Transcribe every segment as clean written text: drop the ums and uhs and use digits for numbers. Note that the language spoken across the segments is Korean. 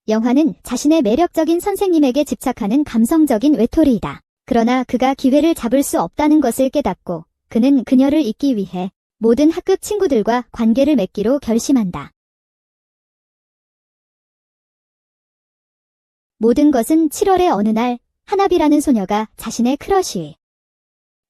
영화는 자신의 매력적인 선생님에게 집착하는 감성적인 외톨이이다. 그러나 그가 기회를 잡을 수 없다는 것을 깨닫고 그는 그녀를 잊기 위해 모든 학급 친구들과 관계를 맺기로 결심한다. 모든 것은 7월의 어느 날 하나비라는 소녀가 자신의 크러쉬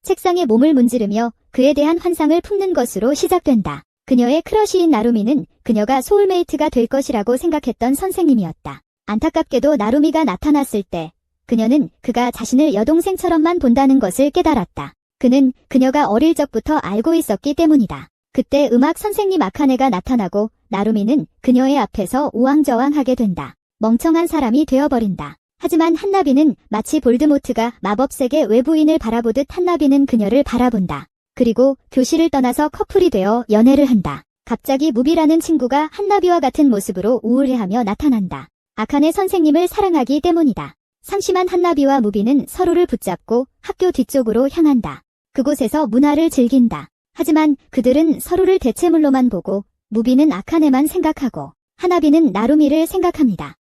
책상에 몸을 문지르며 그에 대한 환상을 품는 것으로 시작된다. 그녀의 크러쉬인 나루미는 그녀가 소울메이트가 될 것이라고 생각했던 선생님이었다. 안타깝게도 나루미가 나타났을 때 그녀는 그가 자신을 여동생처럼만 본다는 것을 깨달았다. 그는 그녀가 어릴 적부터 알고 있었기 때문이다. 그때 음악 선생님 아카네가 나타나고 나루미는 그녀의 앞에서 우왕좌왕하게 된다. 멍청한 사람이 되어버린다. 하지만 한나비는 마치 볼드모트가 마법색의 외부인을 바라보듯 한나비는 그녀를 바라본다. 그리고 교실을 떠나서 커플이 되어 연애를 한다. 갑자기 무비라는 친구가 한나비와 같은 모습으로 우울해하며 나타난다. 아카네 선생님을 사랑하기 때문이다. 상심한 한나비와 무비는 서로를 붙잡고 학교 뒤쪽으로 향한다. 그곳에서 문화를 즐긴다. 하지만 그들은 서로를 대체물로만 보고 무비는 아카네만 생각하고 하나비는 나루미를 생각합니다.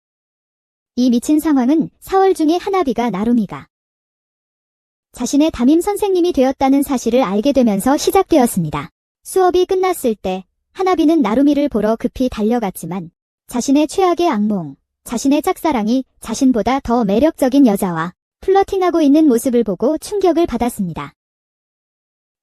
이 미친 상황은 4월 중에 하나비가 나루미가 자신의 담임 선생님이 되었다는 사실을 알게 되면서 시작되었습니다. 수업이 끝났을 때 하나비는 나루미를 보러 급히 달려갔지만 자신의 최악의 악몽, 자신의 짝사랑이 자신보다 더 매력적인 여자와 플러팅하고 있는 모습을 보고 충격을 받았습니다.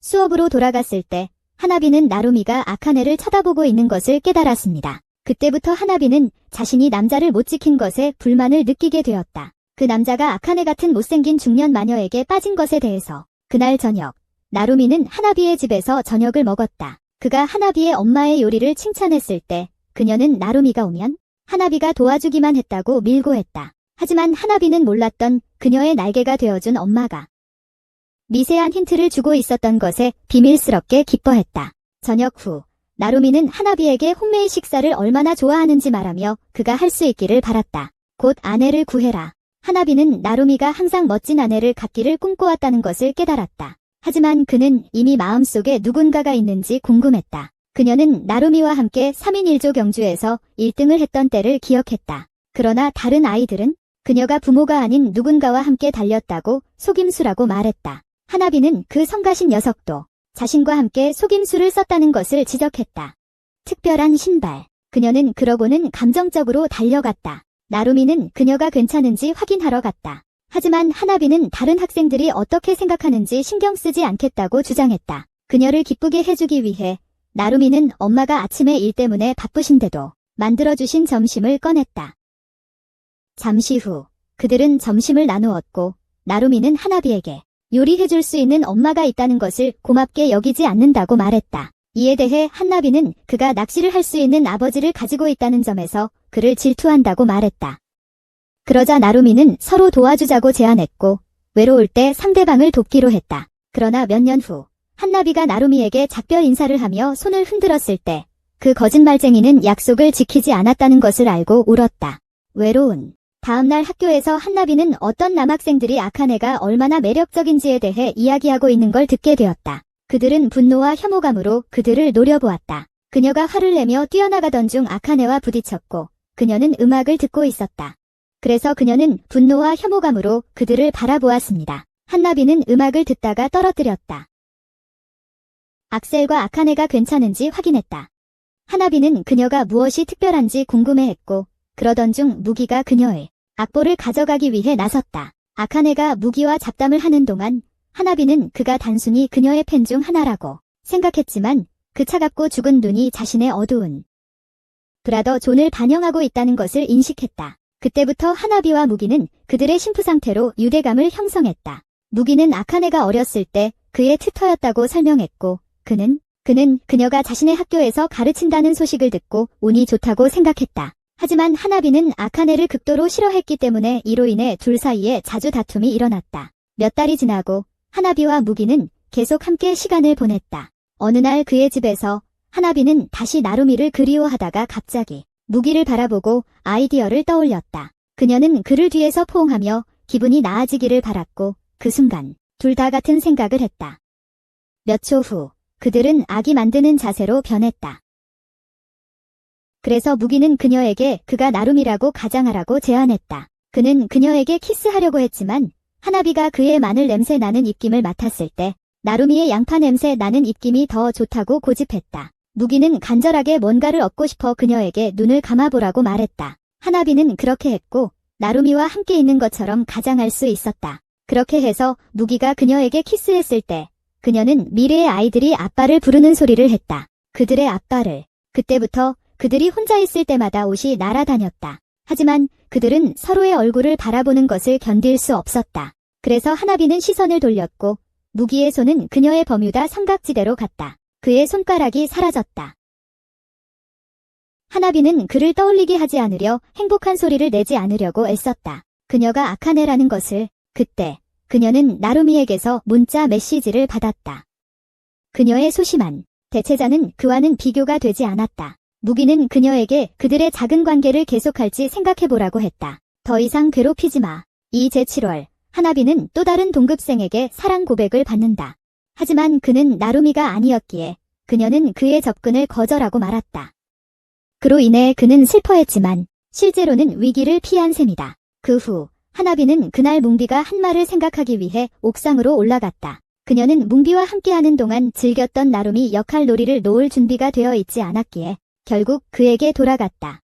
수업으로 돌아갔을 때 하나비는 나루미가 아카네를 쳐다보고 있는 것을 깨달았습니다. 그때부터 하나비는 자신이 남자를 못 지킨 것에 불만을 느끼게 되었다. 그 남자가 아카네 같은 못생긴 중년 마녀에게 빠진 것에 대해서 그날 저녁 나루미는 하나비의 집에서 저녁을 먹었다. 그가 하나비의 엄마의 요리를 칭찬했을 때 그녀는 나루미가 오면 하나비가 도와주기만 했다고 밀고했다. 하지만 하나비는 몰랐던 그녀의 날개가 되어준 엄마가 미세한 힌트를 주고 있었던 것에 비밀스럽게 기뻐했다. 저녁 후 나루미는 하나비에게 혼메이 식사를 얼마나 좋아하는지 말하며 그가 할 수 있기를 바랐다. 곧 아내를 구해라. 하나비는 나루미가 항상 멋진 아내를 갖기를 꿈꿔왔다는 것을 깨달았다. 하지만 그는 이미 마음속에 누군가가 있는지 궁금했다. 그녀는 나루미와 함께 3인 1조 경주에서 1등을 했던 때를 기억했다. 그러나 다른 아이들은 그녀가 부모가 아닌 누군가와 함께 달렸다고 속임수라고 말했다. 하나비는 그 성가신 녀석도 자신과 함께 속임수를 썼다는 것을 지적했다. 특별한 신발. 그녀는 그러고는 감정적으로 달려갔다. 나루미는 그녀가 괜찮은지 확인하러 갔다. 하지만 하나비는 다른 학생들이 어떻게 생각하는지 신경 쓰지 않겠다고 주장했다. 그녀를 기쁘게 해주기 위해 나루미는 엄마가 아침에 일 때문에 바쁘신데도 만들어주신 점심을 꺼냈다. 잠시 후 그들은 점심을 나누었고 나루미는 하나비에게 요리해줄 수 있는 엄마가 있다는 것을 고맙게 여기지 않는다고 말했다. 이에 대해 한나비는 그가 낚시를 할 수 있는 아버지를 가지고 있다는 점에서 그를 질투한다고 말했다. 그러자 나루미는 서로 도와주자고 제안했고 외로울 때 상대방을 돕기로 했다. 그러나 몇 년 후 한나비가 나루미에게 작별 인사를 하며 손을 흔들었을 때 그 거짓말쟁이는 약속을 지키지 않았다는 것을 알고 울었다. 외로운 다음날 학교에서 한나비는 어떤 남학생들이 아카네가 얼마나 매력적인지에 대해 이야기하고 있는 걸 듣게 되었다. 그들은 분노와 혐오감으로 그들을 노려보았다. 그녀가 화를 내며 뛰어나가던 중 아카네와 부딪혔고 그녀는 음악을 듣고 있었다. 그래서 그녀는 분노와 혐오감으로 그들을 바라보았습니다. 한나비는 음악을 듣다가 떨어뜨렸다. 악셀과 아카네가 괜찮은지 확인했다. 하나비는 그녀가 무엇이 특별한지 궁금해했고 그러던 중 무기가 그녀의 악보를 가져가기 위해 나섰다. 아카네가 무기와 잡담을 하는 동안 하나비는 그가 단순히 그녀의 팬 중 하나라고 생각했지만 그 차갑고 죽은 눈이 자신의 어두운 브라더 존을 반영하고 있다는 것을 인식했다. 그때부터 하나비와 무기는 그들의 심프 상태로 유대감을 형성했다. 무기는 아카네가 어렸을 때 그의 튜터였다고 설명했고 그는 그녀가 자신의 학교에서 가르친다는 소식을 듣고 운이 좋다고 생각했다. 하지만 하나비는 아카네를 극도로 싫어했기 때문에 이로 인해 둘 사이에 자주 다툼이 일어났다. 몇 달이 지나고 하나비와 무기는 계속 함께 시간을 보냈다. 어느 날 그의 집에서 하나비는 다시 나루미를 그리워하다가 갑자기 무기를 바라보고 아이디어를 떠올렸다. 그녀는 그를 뒤에서 포옹하며 기분이 나아지기를 바랐고 그 순간 둘 다 같은 생각을 했다. 몇 초 후 그들은 아기 만드는 자세로 변했다. 그래서 무기는 그녀에게 그가 나룸이라고 가장하라고 제안했다. 그는 그녀에게 키스하려고 했지만 하나비가 그의 마늘 냄새 나는 입김을 맡았을 때 나루미의 양파 냄새 나는 입김이 더 좋다고 고집했다. 무기는 간절하게 뭔가를 얻고 싶어 그녀에게 눈을 감아보라고 말했다. 하나비는 그렇게 했고 나루미와 함께 있는 것처럼 가장할 수 있었다. 그렇게 해서 무기가 그녀에게 키스했을 때 그녀는 미래의 아이들이 아빠를 부르는 소리를 했다. 그들의 아빠를. 그때부터 그들이 혼자 있을 때마다 옷이 날아다녔다. 하지만 그들은 서로의 얼굴을 바라보는 것을 견딜 수 없었다. 그래서 하나비는 시선을 돌렸고 무기의 손은 그녀의 버뮤다 삼각지대로 갔다. 그의 손가락이 사라졌다. 하나비는 그를 떠올리게 하지 않으려 행복한 소리를 내지 않으려고 애썼다. 그녀가 악한 애라는 것을. 그때 그녀는 나루미에게서 문자 메시지를 받았다. 그녀의 소심한 대체자는 그와는 비교가 되지 않았다. 무기는 그녀에게 그들의 작은 관계를 계속할지 생각해보라고 했다. 더 이상 괴롭히지 마. 이 제7월 하나비는 또 다른 동급생에게 사랑 고백을 받는다. 하지만 그는 나루미가 아니었기에 그녀는 그의 접근을 거절하고 말았다. 그로 인해 그는 슬퍼했지만 실제로는 위기를 피한 셈이다. 그 후 하나비는 그날 뭉비가 한 말을 생각하기 위해 옥상으로 올라갔다. 그녀는 뭉비와 함께하는 동안 즐겼던 나루미 역할 놀이를 놓을 준비가 되어 있지 않았기에 결국 그에게 돌아갔다.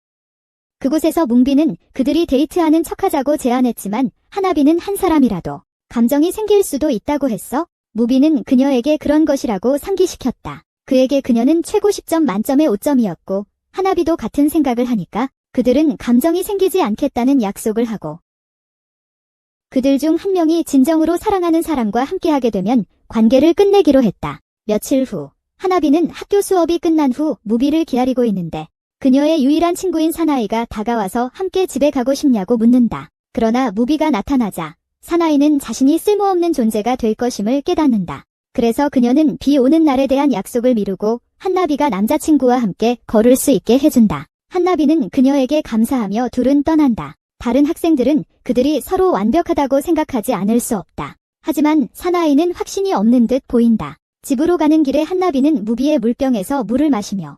그곳에서 뭉비는 그들이 데이트하는 척하자고 제안했지만 하나비는 한 사람이라도 감정이 생길 수도 있다고 했어. 무비는 그녀에게 그런 것이라고 상기시켰다. 그에게 그녀는 최고 10점 만점의 5점이었고 하나비도 같은 생각을 하니까 그들은 감정이 생기지 않겠다는 약속을 하고 그들 중 한 명이 진정으로 사랑하는 사람과 함께하게 되면 관계를 끝내기로 했다. 며칠 후 하나비는 학교 수업이 끝난 후 무비를 기다리고 있는데 그녀의 유일한 친구인 사나이가 다가와서 함께 집에 가고 싶냐고 묻는다. 그러나 무비가 나타나자 사나이는 자신이 쓸모없는 존재가 될 것임을 깨닫는다. 그래서 그녀는 비 오는 날에 대한 약속을 미루고 한나비가 남자친구와 함께 걸을 수 있게 해준다. 한나비는 그녀에게 감사하며 둘은 떠난다. 다른 학생들은 그들이 서로 완벽하다고 생각하지 않을 수 없다. 하지만 사나이는 확신이 없는 듯 보인다. 집으로 가는 길에 한나비는 무비의 물병에서 물을 마시며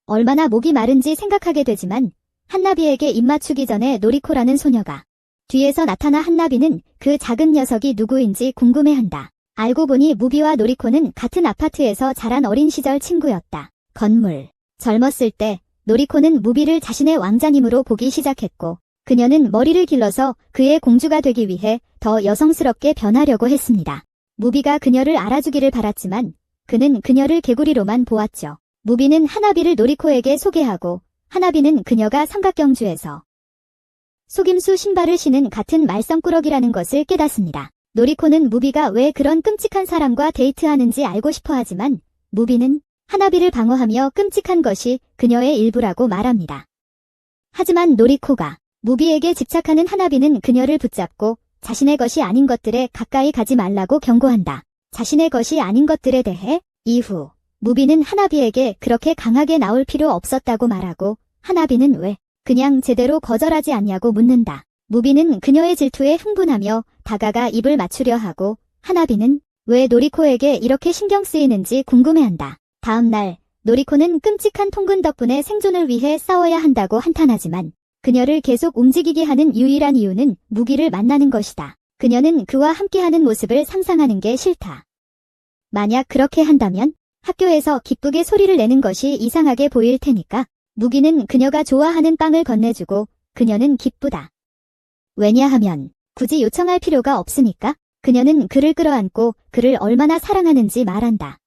얼마나 목이 마른지 생각하게 되지만 한나비에게 입맞추기 전에 노리코라는 소녀가 뒤에서 나타나 한나비는 그 작은 녀석이 누구인지 궁금해한다. 알고 보니 무비와 노리코는 같은 아파트에서 자란 어린 시절 친구였다. 건물. 젊었을 때 노리코는 무비를 자신의 왕자님으로 보기 시작했고 그녀는 머리를 길러서 그의 공주가 되기 위해 더 여성스럽게 변하려고 했습니다. 무비가 그녀를 알아주기를 바랐지만 그는 그녀를 개구리로만 보았죠. 무비는 하나비를 노리코에게 소개하고 하나비는 그녀가 삼각경주에서 속임수 신발을 신은 같은 말썽꾸러기라는 것을 깨닫습니다. 노리코는 무비가 왜 그런 끔찍한 사람과 데이트하는지 알고 싶어 하지만 무비는 하나비를 방어하며 끔찍한 것이 그녀의 일부라고 말합니다. 하지만 노리코가 무비에게 집착하는 하나비는 그녀를 붙잡고 자신의 것이 아닌 것들에 가까이 가지 말라고 경고한다. 자신의 것이 아닌 것들에 대해 이후 무비는 하나비에게 그렇게 강하게 나올 필요 없었다고 말하고 하나비는 왜 그냥 제대로 거절하지 않냐고 묻는다. 무비는 그녀의 질투에 흥분하며 다가가 입을 맞추려 하고 하나비는 왜 노리코에게 이렇게 신경 쓰이는지 궁금해한다. 다음 날 노리코는 끔찍한 통근 덕분에 생존을 위해 싸워야 한다고 한탄하지만 그녀를 계속 움직이게 하는 유일한 이유는 무기를 만나는 것이다. 그녀는 그와 함께하는 모습을 상상하는 게 싫다. 만약 그렇게 한다면 학교에서 기쁘게 소리를 내는 것이 이상하게 보일 테니까 무기는 그녀가 좋아하는 빵을 건네주고 그녀는 기쁘다. 왜냐하면 굳이 요청할 필요가 없으니까 그녀는 그를 끌어안고 그를 얼마나 사랑하는지 말한다.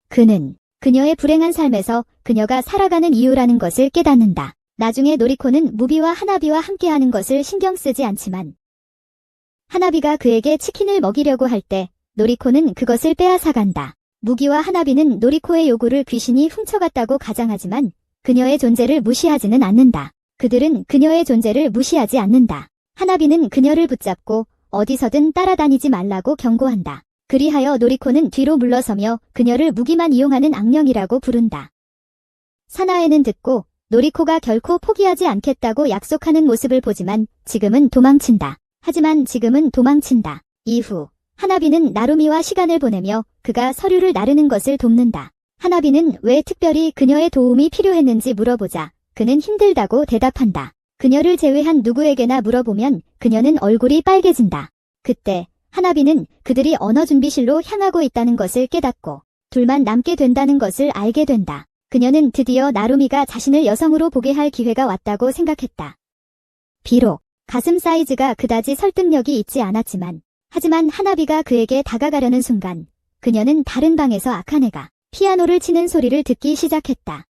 그는 그녀의 불행한 삶에서 그녀가 살아가는 이유라는 것을 깨닫는다. 나중에 노리코는 무비와 하나비와 함께하는 것을 신경 쓰지 않지만 하나비가 그에게 치킨을 먹이려고 할 때 노리코는 그것을 빼앗아간다. 무기와 하나비는 노리코의 요구를 귀신이 훔쳐갔다고 가장하지만 그녀의 존재를 무시하지는 않는다. 그들은 그녀의 존재를 무시하지 않는다. 하나비는 그녀를 붙잡고 어디서든 따라다니지 말라고 경고한다. 그리하여 노리코는 뒤로 물러서며 그녀를 무기만 이용하는 악령이라고 부른다. 사나이는 듣고 노리코가 결코 포기하지 않겠다고 약속하는 모습을 보지만 지금은 도망친다. 하지만 지금은 도망친다. 이후 하나비는 나루미와 시간을 보내며 그가 서류를 나르는 것을 돕는다. 하나비는 왜 특별히 그녀의 도움이 필요했는지 물어보자 그는 힘들다고 대답한다. 그녀를 제외한 누구에게나 물어보면 그녀는 얼굴이 빨개진다. 그때 하나비는 그들이 언어준비실로 향하고 있다는 것을 깨닫고 둘만 남게 된다는 것을 알게 된다. 그녀는 드디어 나루미가 자신을 여성으로 보게 할 기회가 왔다고 생각했다. 비록 가슴 사이즈가 그다지 설득력이 있지 않았지만 하지만 하나비가 그에게 다가가려는 순간 그녀는 다른 방에서 아카네가 피아노를 치는 소리를 듣기 시작했다.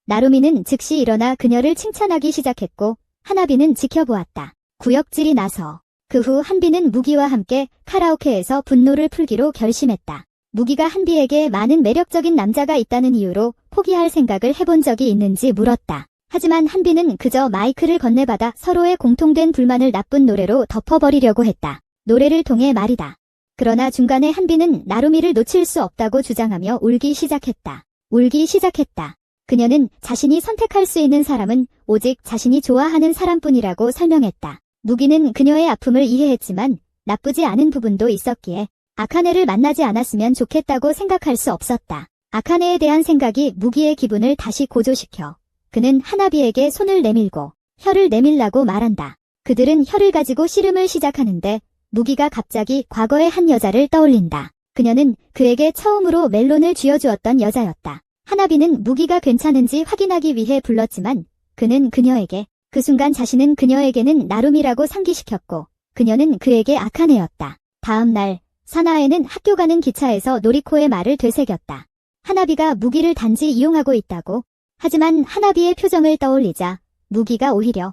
나루미는 즉시 일어나 그녀를 칭찬하기 시작했고 하나비는 지켜보았다. 구역질이 나서 그 후 한비는 무기와 함께 카라오케에서 분노를 풀기로 결심했다. 무기가 한비에게 많은 매력적인 남자가 있다는 이유로 포기할 생각을 해본 적이 있는지 물었다. 하지만 한비는 그저 마이크를 건네받아 서로의 공통된 불만을 나쁜 노래로 덮어버리려고 했다. 노래를 통해 말이다. 그러나 중간에 한비는 나루미를 놓칠 수 없다고 주장하며 울기 시작했다. 그녀는 자신이 선택할 수 있는 사람은 오직 자신이 좋아하는 사람뿐이라고 설명했다. 무기는 그녀의 아픔을 이해했지만 나쁘지 않은 부분도 있었기에 아카네를 만나지 않았으면 좋겠다고 생각할 수 없었다. 아카네에 대한 생각이 무기의 기분을 다시 고조시켜 그는 하나비에게 손을 내밀고 혀를 내밀라고 말한다. 그들은 혀를 가지고 씨름을 시작하는데 무기가 갑자기 과거의 한 여자를 떠올린다. 그녀는 그에게 처음으로 멜론을 쥐어주었던 여자였다. 하나비는 무기가 괜찮은지 확인하기 위해 불렀지만 그는 그녀에게 그 순간 자신은 그녀에게는 나루미라고 상기시켰고 그녀는 그에게 아카네였다. 다음 날 사나에는 학교 가는 기차에서 노리코의 말을 되새겼다. 하나비가 무기를 단지 이용하고 있다고. 하지만 하나비의 표정을 떠올리자 무기가 오히려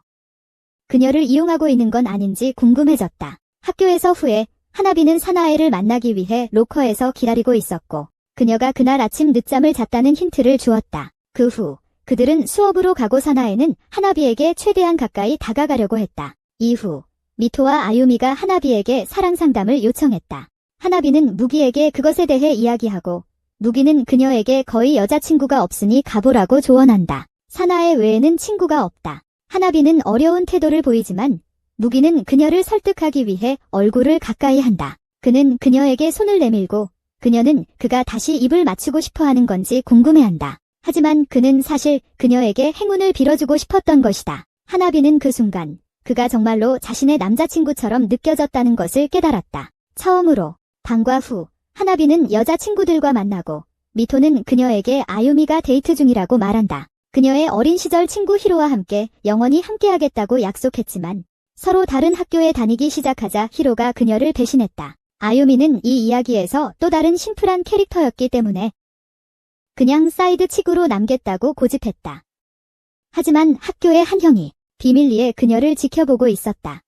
그녀를 이용하고 있는 건 아닌지 궁금해졌다. 학교에서 후에 하나비는 사나에를 만나기 위해 로커에서 기다리고 있었고 그녀가 그날 아침 늦잠을 잤다는 힌트를 주었다. 그 후 그들은 수업으로 가고 사나에는 하나비에게 최대한 가까이 다가가려고 했다. 이후 미토와 아유미가 하나비에게 사랑 상담을 요청했다. 하나비는 무기에게 그것에 대해 이야기하고 무기는 그녀에게 거의 여자친구가 없으니 가보라고 조언한다. 사나에 외에는 친구가 없다. 하나비는 어려운 태도를 보이지만 무기는 그녀를 설득하기 위해 얼굴을 가까이 한다. 그는 그녀에게 손을 내밀고 그녀는 그가 다시 입을 맞추고 싶어하는 건지 궁금해한다. 하지만 그는 사실 그녀에게 행운을 빌어주고 싶었던 것이다. 하나비는 그 순간 그가 정말로 자신의 남자친구처럼 느껴졌다는 것을 깨달았다. 처음으로 방과 후 하나비는 여자친구들과 만나고 미토는 그녀에게 아유미가 데이트 중이라고 말한다. 그녀의 어린 시절 친구 히로와 함께 영원히 함께하겠다고 약속했지만 서로 다른 학교에 다니기 시작하자 히로가 그녀를 배신했다. 아유미는 이 이야기에서 또 다른 심플한 캐릭터였기 때문에 그냥 사이드 칙으로 남겠다고 고집했다. 하지만 학교의 한 형이 비밀리에 그녀를 지켜보고 있었다.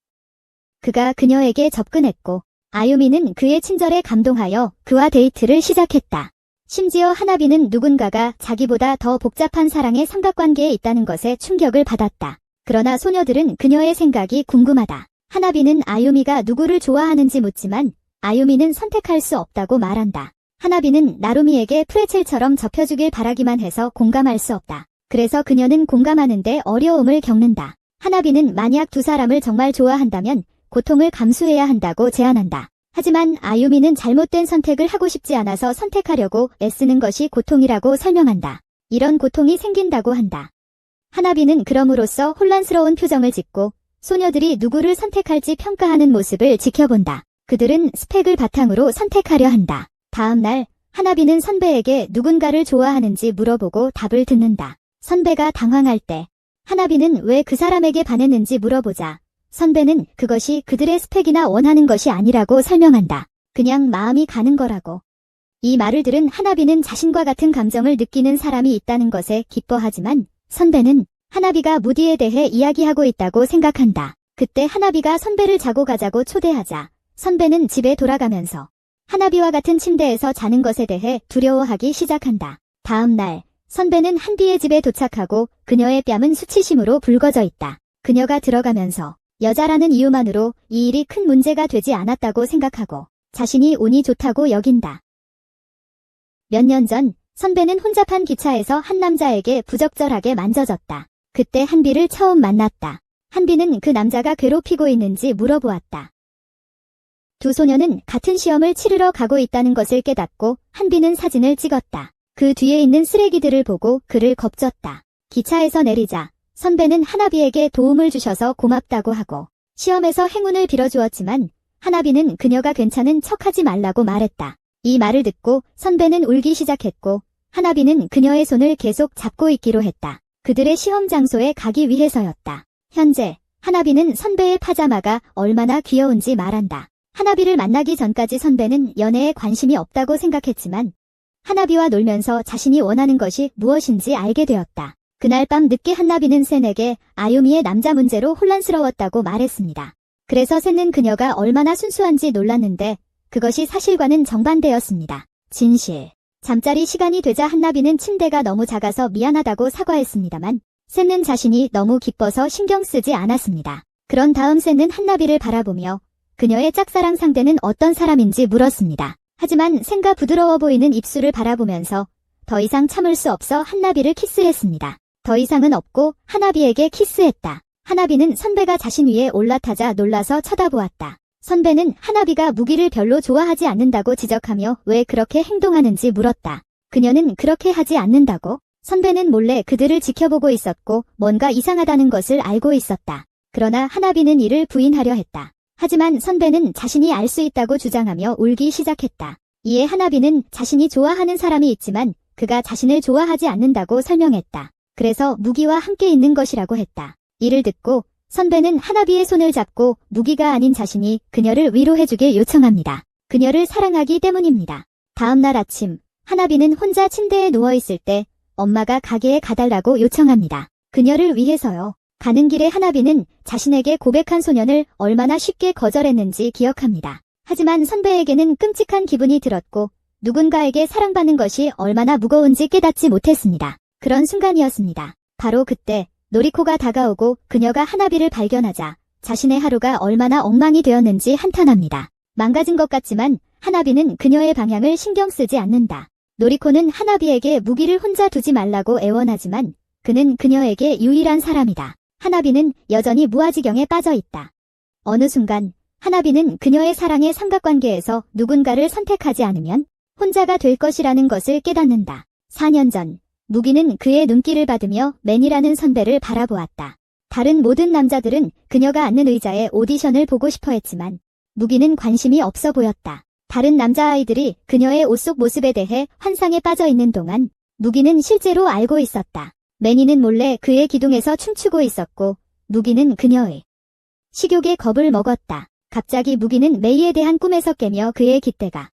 그가 그녀에게 접근했고 아유미는 그의 친절에 감동하여 그와 데이트를 시작했다. 심지어 하나비는 누군가가 자기보다 더 복잡한 사랑의 삼각관계에 있다는 것에 충격을 받았다. 그러나 소녀들은 그녀의 생각이 궁금하다. 하나비는 아유미가 누구를 좋아하는지 묻지만 아유미는 선택할 수 없다고 말한다. 하나비는 나루미에게 프레첼처럼 접혀주길 바라기만 해서 공감할 수 없다. 그래서 그녀는 공감하는데 어려움을 겪는다. 하나비는 만약 두 사람을 정말 좋아한다면 고통을 감수해야 한다고 제안한다. 하지만 아유미는 잘못된 선택을 하고 싶지 않아서 선택하려고 애쓰는 것이 고통이라고 설명한다. 이런 고통이 생긴다고 한다. 하나비는 그럼으로써 혼란스러운 표정을 짓고 소녀들이 누구를 선택할지 평가하는 모습을 지켜본다. 그들은 스펙을 바탕으로 선택하려 한다. 다음 날 하나비는 선배에게 누군가를 좋아하는지 물어보고 답을 듣는다. 선배가 당황할 때 하나비는 왜 그 사람에게 반했는지 물어보자 선배는 그것이 그들의 스펙이나 원하는 것이 아니라고 설명한다. 그냥 마음이 가는 거라고. 이 말을 들은 하나비는 자신과 같은 감정을 느끼는 사람이 있다는 것에 기뻐하지만 선배는 하나비가 무디에 대해 이야기하고 있다고 생각한다. 그때 하나비가 선배를 자고 가자고 초대하자 선배는 집에 돌아가면서 하나비와 같은 침대에서 자는 것에 대해 두려워하기 시작한다. 다음 날 선배는 한비의 집에 도착하고 그녀의 뺨은 수치심으로 붉어져 있다. 그녀가 들어가면서 여자라는 이유만으로 이 일이 큰 문제가 되지 않았다고 생각하고 자신이 운이 좋다고 여긴다. 몇 년 전 선배는 혼잡한 기차에서 한 남자에게 부적절하게 만져졌다. 그때 한비를 처음 만났다. 한비는 그 남자가 괴롭히고 있는지 물어보았다. 두 소녀는 같은 시험을 치르러 가고 있다는 것을 깨닫고 한비는 사진을 찍었다. 그 뒤에 있는 쓰레기들을 보고 그를 겁줬다. 기차에서 내리자 선배는 하나비에게 도움을 주셔서 고맙다고 하고 시험에서 행운을 빌어주었지만 하나비는 그녀가 괜찮은 척하지 말라고 말했다. 이 말을 듣고 선배는 울기 시작했고 하나비는 그녀의 손을 계속 잡고 있기로 했다. 그들의 시험 장소에 가기 위해서였다. 현재 하나비는 선배의 파자마가 얼마나 귀여운지 말한다. 하나비를 만나기 전까지 선배는 연애에 관심이 없다고 생각했지만 하나비와 놀면서 자신이 원하는 것이 무엇인지 알게 되었다. 그날 밤 늦게 하나비는 센에게 아유미의 남자 문제로 혼란스러웠다고 말했습니다. 그래서 센은 그녀가 얼마나 순수한지 놀랐는데 그것이 사실과는 정반대였습니다. 진실. 잠자리 시간이 되자 한나비는 침대가 너무 작아서 미안하다고 사과했습니다만 센은 자신이 너무 기뻐서 신경 쓰지 않았습니다. 그런 다음 센은 한나비를 바라보며 그녀의 짝사랑 상대는 어떤 사람인지 물었습니다. 하지만 센과 부드러워 보이는 입술을 바라보면서 더 이상 참을 수 없어 한나비를 키스했습니다. 더 이상은 없고 하나비에게 키스했다. 하나비는 선배가 자신 위에 올라타자 놀라서 쳐다보았다. 선배는 하나비가 무기를 별로 좋아하지 않는다고 지적하며 왜 그렇게 행동하는지 물었다. 그녀는 그렇게 하지 않는다고? 선배는 몰래 그들을 지켜보고 있었고 뭔가 이상하다는 것을 알고 있었다. 그러나 하나비는 이를 부인하려 했다. 하지만 선배는 자신이 알 수 있다고 주장하며 울기 시작했다. 이에 하나비는 자신이 좋아하는 사람이 있지만 그가 자신을 좋아하지 않는다고 설명했다. 그래서 무기와 함께 있는 것이라고 했다. 이를 듣고 선배는 하나비의 손을 잡고 무기가 아닌 자신이 그녀를 위로해주길 요청합니다. 그녀를 사랑하기 때문입니다. 다음 날 아침 하나비는 혼자 침대에 누워있을 때 엄마가 가게에 가달라고 요청합니다. 그녀를 위해서요. 가는 길에 하나비는 자신에게 고백한 소년을 얼마나 쉽게 거절했는지 기억합니다. 하지만 선배에게는 끔찍한 기분이 들었고 누군가에게 사랑받는 것이 얼마나 무거운지 깨닫지 못했습니다. 그런 순간이었습니다. 바로 그때 노리코가 다가오고 그녀가 하나비를 발견하자 자신의 하루가 얼마나 엉망이 되었는지 한탄합니다. 망가진 것 같지만 하나비는 그녀의 방향을 신경 쓰지 않는다. 노리코는 하나비에게 무기를 혼자 두지 말라고 애원하지만 그는 그녀에게 유일한 사람이다. 하나비는 여전히 무아지경에 빠져 있다. 어느 순간 하나비는 그녀의 사랑의 삼각관계에서 누군가를 선택하지 않으면 혼자가 될 것이라는 것을 깨닫는다. 4년 전 무기는 그의 눈길을 받으며 맨이라는 선배를 바라보았다. 다른 모든 남자들은 그녀가 앉는 의자에 오디션을 보고 싶어 했지만 무기는 관심이 없어 보였다. 다른 남자아이들이 그녀의 옷 속 모습에 대해 환상에 빠져 있는 동안 무기는 실제로 알고 있었다. 매니는 몰래 그의 기둥에서 춤추고 있었고 무기는 그녀의 식욕에 겁을 먹었다. 갑자기 무기는 메이에 대한 꿈에서 깨며 그의 깃대가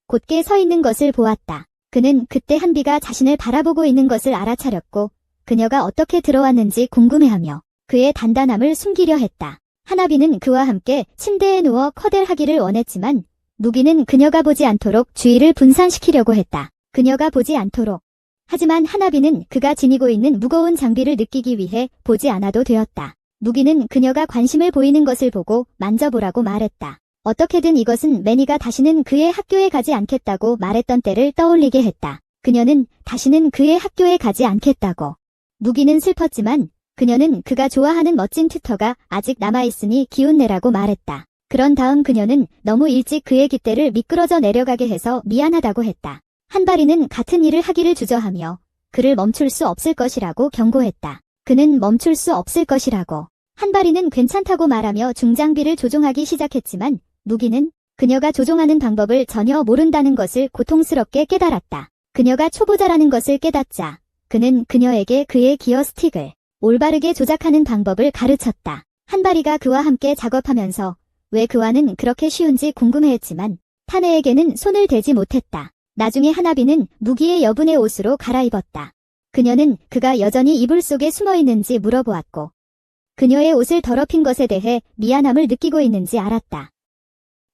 곧게 서 있는 것을 보았다. 그는 그때 한비가 자신을 바라보고 있는 것을 알아차렸고 그녀가 어떻게 들어왔는지 궁금해하며 그의 단단함을 숨기려 했다. 하나비는 그와 함께 침대에 누워 커델하기를 원했지만 무기는 그녀가 보지 않도록 주의를 분산시키려고 했다. 그녀가 보지 않도록. 하지만 하나비는 그가 지니고 있는 무거운 장비를 느끼기 위해 보지 않아도 되었다. 무기는 그녀가 관심을 보이는 것을 보고 만져보라고 말했다. 어떻게든 이것은 매니가 다시는 그의 학교에 가지 않겠다고 말했던 때를 떠올리게 했다. 그녀는 다시는 그의 학교에 가지 않겠다고. 무기는 슬펐지만 그녀는 그가 좋아하는 멋진 튜터가 아직 남아있으니 기운내라고 말했다. 그런 다음 그녀는 너무 일찍 그의 깃대를 미끄러져 내려가게 해서 미안하다고 했다. 한바리는 같은 일을 하기를 주저하며 그를 멈출 수 없을 것이라고 경고했다. 그는 멈출 수 없을 것이라고. 한바리는 괜찮다고 말하며 중장비를 조종하기 시작했지만 무기는 그녀가 조종하는 방법을 전혀 모른다는 것을 고통스럽게 깨달았다. 그녀가 초보자라는 것을 깨닫자 그는 그녀에게 그의 기어 스틱을 올바르게 조작하는 방법을 가르쳤다. 한바리가 그와 함께 작업하면서 왜 그와는 그렇게 쉬운지 궁금해했지만 타네에게는 손을 대지 못했다. 나중에 하나비는 무기의 여분의 옷으로 갈아입었다. 그녀는 그가 여전히 이불 속에 숨어 있는지 물어보았고 그녀의 옷을 더럽힌 것에 대해 미안함을 느끼고 있는지 알았다.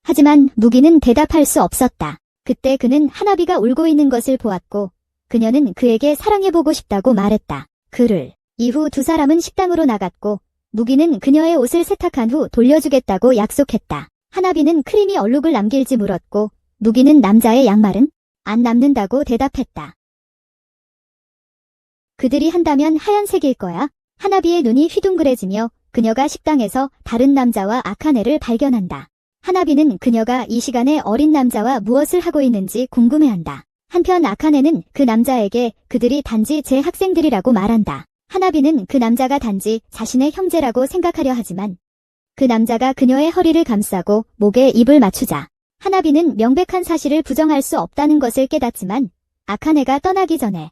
하지만 무기는 대답할 수 없었다. 그때 그는 하나비가 울고 있는 것을 보았고 그녀는 그에게 사랑해보고 싶다고 말했다. 그를 이후 두 사람은 식당으로 나갔고 무기는 그녀의 옷을 세탁한 후 돌려주겠다고 약속했다. 하나비는 크림이 얼룩을 남길지 물었고 무기는 남자의 양말은 안 남는다고 대답했다. 그들이 한다면 하얀색일 거야. 하나비의 눈이 휘둥그레지며 그녀가 식당에서 다른 남자와 아카네를 발견한다. 하나비는 그녀가 이 시간에 어린 남자와 무엇을 하고 있는지 궁금해한다. 한편 아카네는 그 남자에게 그들이 단지 제 학생들이라고 말한다. 하나비는 그 남자가 단지 자신의 형제라고 생각하려 하지만 그 남자가 그녀의 허리를 감싸고 목에 입을 맞추자 하나비는 명백한 사실을 부정할 수 없다는 것을 깨닫지만 아카네가 떠나기 전에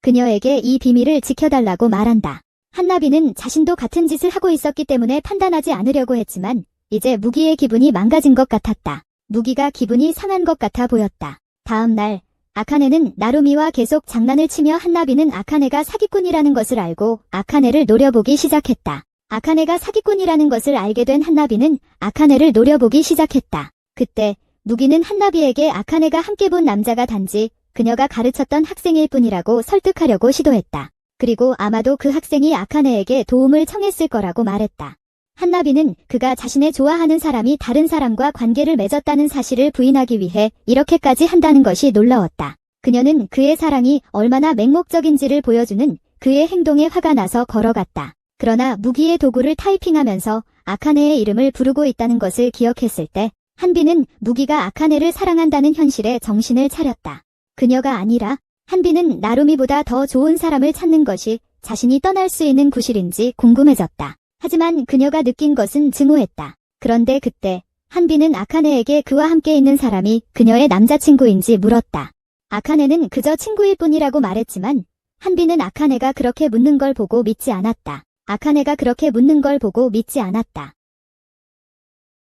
그녀에게 이 비밀을 지켜달라고 말한다. 한나비는 자신도 같은 짓을 하고 있었기 때문에 판단하지 않으려고 했지만 이제 무기의 기분이 망가진 것 같았다. 무기가 기분이 상한 것 같아 보였다. 다음 날 아카네는 나루미와 계속 장난을 치며 한나비는 아카네가 사기꾼이라는 것을 알고 아카네를 노려보기 시작했다. 아카네가 사기꾼이라는 것을 알게 된 한나비는 아카네를 노려보기 시작했다. 그때 무기는 한나비에게 아카네가 함께 본 남자가 단지 그녀가 가르쳤던 학생일 뿐이라고 설득하려고 시도했다. 그리고 아마도 그 학생이 아카네에게 도움을 청했을 거라고 말했다. 한나비는 그가 자신의 좋아하는 사람이 다른 사람과 관계를 맺었다는 사실을 부인하기 위해 이렇게까지 한다는 것이 놀라웠다. 그녀는 그의 사랑이 얼마나 맹목적인지를 보여주는 그의 행동에 화가 나서 걸어갔다. 그러나 무기의 도구를 타이핑하면서 아카네의 이름을 부르고 있다는 것을 기억했을 때 한비는 무기가 아카네를 사랑한다는 현실에 정신을 차렸다. 그녀가 아니라 한비는 나루미보다 더 좋은 사람을 찾는 것이 자신이 떠날 수 있는 구실인지 궁금해졌다. 하지만 그녀가 느낀 것은 증오했다. 그런데 그때 한비는 아카네에게 그와 함께 있는 사람이 그녀의 남자친구인지 물었다. 아카네는 그저 친구일 뿐이라고 말했지만 한비는 아카네가 그렇게 묻는 걸 보고 믿지 않았다. 아카네가 그렇게 묻는 걸 보고 믿지 않았다.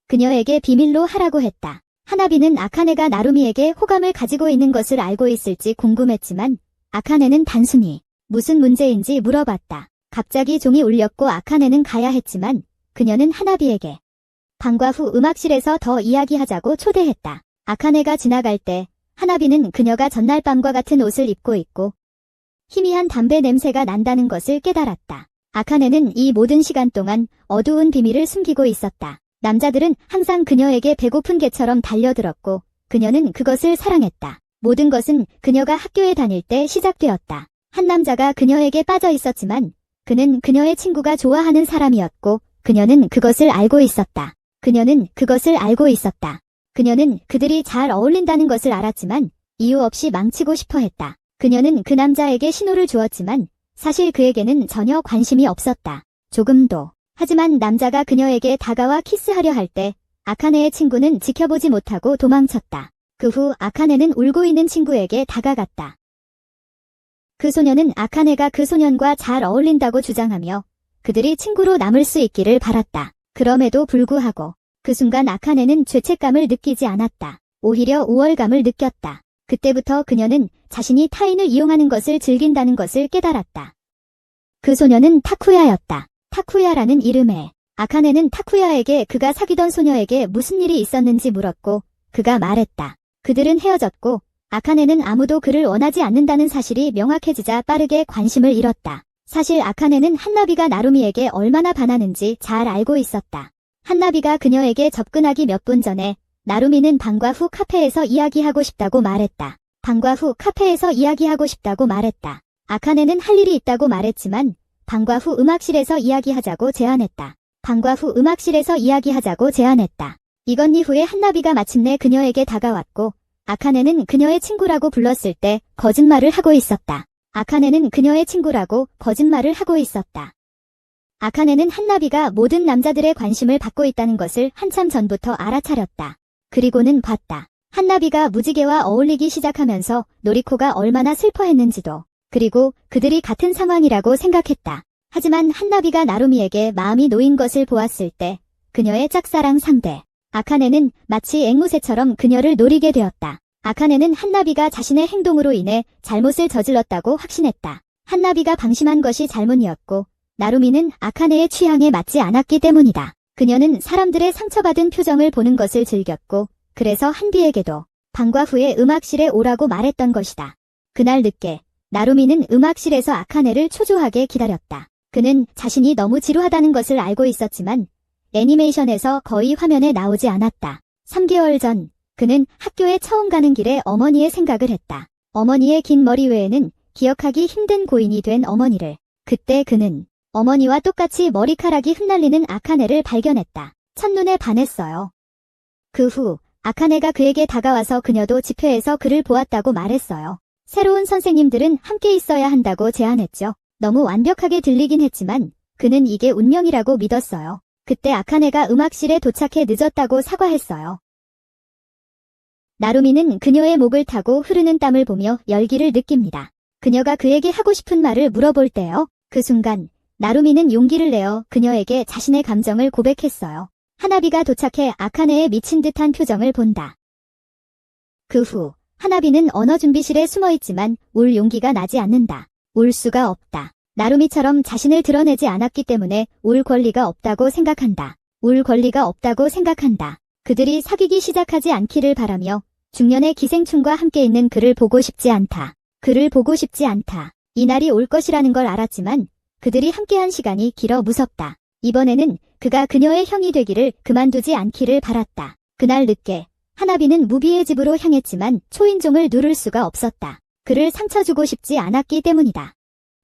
그녀에게 비밀로 하라고 했다. 하나비는 아카네가 나루미에게 호감을 가지고 있는 것을 알고 있을지 궁금했지만 아카네는 단순히 무슨 문제인지 물어봤다. 갑자기 종이 울렸고 아카네는 가야 했지만 그녀는 하나비에게 방과 후 음악실에서 더 이야기하자고 초대했다. 아카네가 지나갈 때 하나비는 그녀가 전날 밤과 같은 옷을 입고 있고 희미한 담배 냄새가 난다는 것을 깨달았다. 아카네는 이 모든 시간 동안 어두운 비밀을 숨기고 있었다. 남자들은 항상 그녀에게 배고픈 개처럼 달려들었고 그녀는 그것을 사랑했다. 모든 것은 그녀가 학교에 다닐 때 시작되었다. 한 남자가 그녀에게 빠져 있었지만 그는 그녀의 친구가 좋아하는 사람이었고 그녀는 그것을 알고 있었다. 그녀는 그것을 알고 있었다. 그녀는 그들이 잘 어울린다는 것을 알았지만 이유 없이 망치고 싶어 했다. 그녀는 그 남자에게 신호를 주었지만 사실 그에게는 전혀 관심이 없었다. 조금도. 하지만 남자가 그녀에게 다가와 키스하려 할 때 아카네의 친구는 지켜보지 못하고 도망쳤다. 그 후 아카네는 울고 있는 친구에게 다가갔다. 그 소녀는 아카네가 그 소년과 잘 어울린다고 주장하며 그들이 친구로 남을 수 있기를 바랐다. 그럼에도 불구하고 그 순간 아카네는 죄책감을 느끼지 않았다. 오히려 우월감을 느꼈다. 그때부터 그녀는 자신이 타인을 이용하는 것을 즐긴다는 것을 깨달았다. 그 소녀는 타쿠야였다. 타쿠야라는 이름에 아카네는 타쿠야에게 그가 사귀던 소녀에게 무슨 일이 있었는지 물었고 그가 말했다. 그들은 헤어졌고 아카네는 아무도 그를 원하지 않는다는 사실이 명확해지자 빠르게 관심을 잃었다. 사실 아카네는 한나비가 나루미에게 얼마나 반하는지 잘 알고 있었다. 한나비가 그녀에게 접근하기 몇 분 전에 나루미는 방과 후 카페에서 이야기하고 싶다고 말했다. 방과 후 카페에서 이야기하고 싶다고 말했다. 아카네는 할 일이 있다고 말했지만 방과 후 음악실에서 이야기하자고 제안했다. 방과 후 음악실에서 이야기하자고 제안했다. 이건 이후에 한나비가 마침내 그녀에게 다가왔고 아카네는 그녀의 친구라고 불렀을 때 거짓말을 하고 있었다. 아카네는 그녀의 친구라고 거짓말을 하고 있었다. 아카네는 한나비가 모든 남자들의 관심을 받고 있다는 것을 한참 전부터 알아차렸다. 그리고는 봤다. 한나비가 무지개와 어울리기 시작하면서 노리코가 얼마나 슬퍼했는지도. 그리고 그들이 같은 상황이라고 생각했다. 하지만 한나비가 나루미에게 마음이 놓인 것을 보았을 때 그녀의 짝사랑 상대 아카네는 마치 앵무새처럼 그녀를 노리게 되었다. 아카네는 한나비가 자신의 행동으로 인해 잘못을 저질렀다고 확신했다. 한나비가 방심한 것이 잘못이었고 나루미는 아카네의 취향에 맞지 않았기 때문이다. 그녀는 사람들의 상처받은 표정을 보는 것을 즐겼고 그래서 한비에게도 방과 후에 음악실에 오라고 말했던 것이다. 그날 늦게 나루미는 음악실에서 아카네를 초조하게 기다렸다. 그는 자신이 너무 지루하다는 것을 알고 있었지만 애니메이션에서 거의 화면에 나오지 않았다. 3개월 전 그는 학교에 처음 가는 길에 어머니의 생각을 했다. 어머니의 긴 머리 외에는 기억하기 힘든 고인이 된 어머니를. 그때 그는 어머니와 똑같이 머리카락이 흩날리는 아카네를 발견했다. 첫눈에 반했어요. 그 후 아카네가 그에게 다가와서 그녀도 집회에서 그를 보았다고 말했어요. 새로운 선생님들은 함께 있어야 한다고 제안했죠. 너무 완벽하게 들리긴 했지만 그는 이게 운명이라고 믿었어요. 그때 아카네가 음악실에 도착해 늦었다고 사과했어요. 나루미는 그녀의 목을 타고 흐르는 땀을 보며 열기를 느낍니다. 그녀가 그에게 하고 싶은 말을 물어볼 때요. 그 순간 나루미는 용기를 내어 그녀에게 자신의 감정을 고백했어요. 하나비가 도착해 아카네의 미친 듯한 표정을 본다. 그 후 하나비는 언어 준비실에 숨어있지만 울 용기가 나지 않는다. 울 수가 없다. 나루미처럼 자신을 드러내지 않았기 때문에 울 권리가 없다고 생각한다. 울 권리가 없다고 생각한다. 그들이 사귀기 시작하지 않기를 바라며 중년의 기생충과 함께 있는 그를 보고 싶지 않다. 그를 보고 싶지 않다. 이날이 올 것이라는 걸 알았지만 그들이 함께한 시간이 길어 무섭다. 이번에는 그가 그녀의 형이 되기를 그만두지 않기를 바랐다. 그날 늦게 하나비는 무비의 집으로 향했지만 초인종을 누를 수가 없었다. 그를 상처 주고 싶지 않았기 때문이다.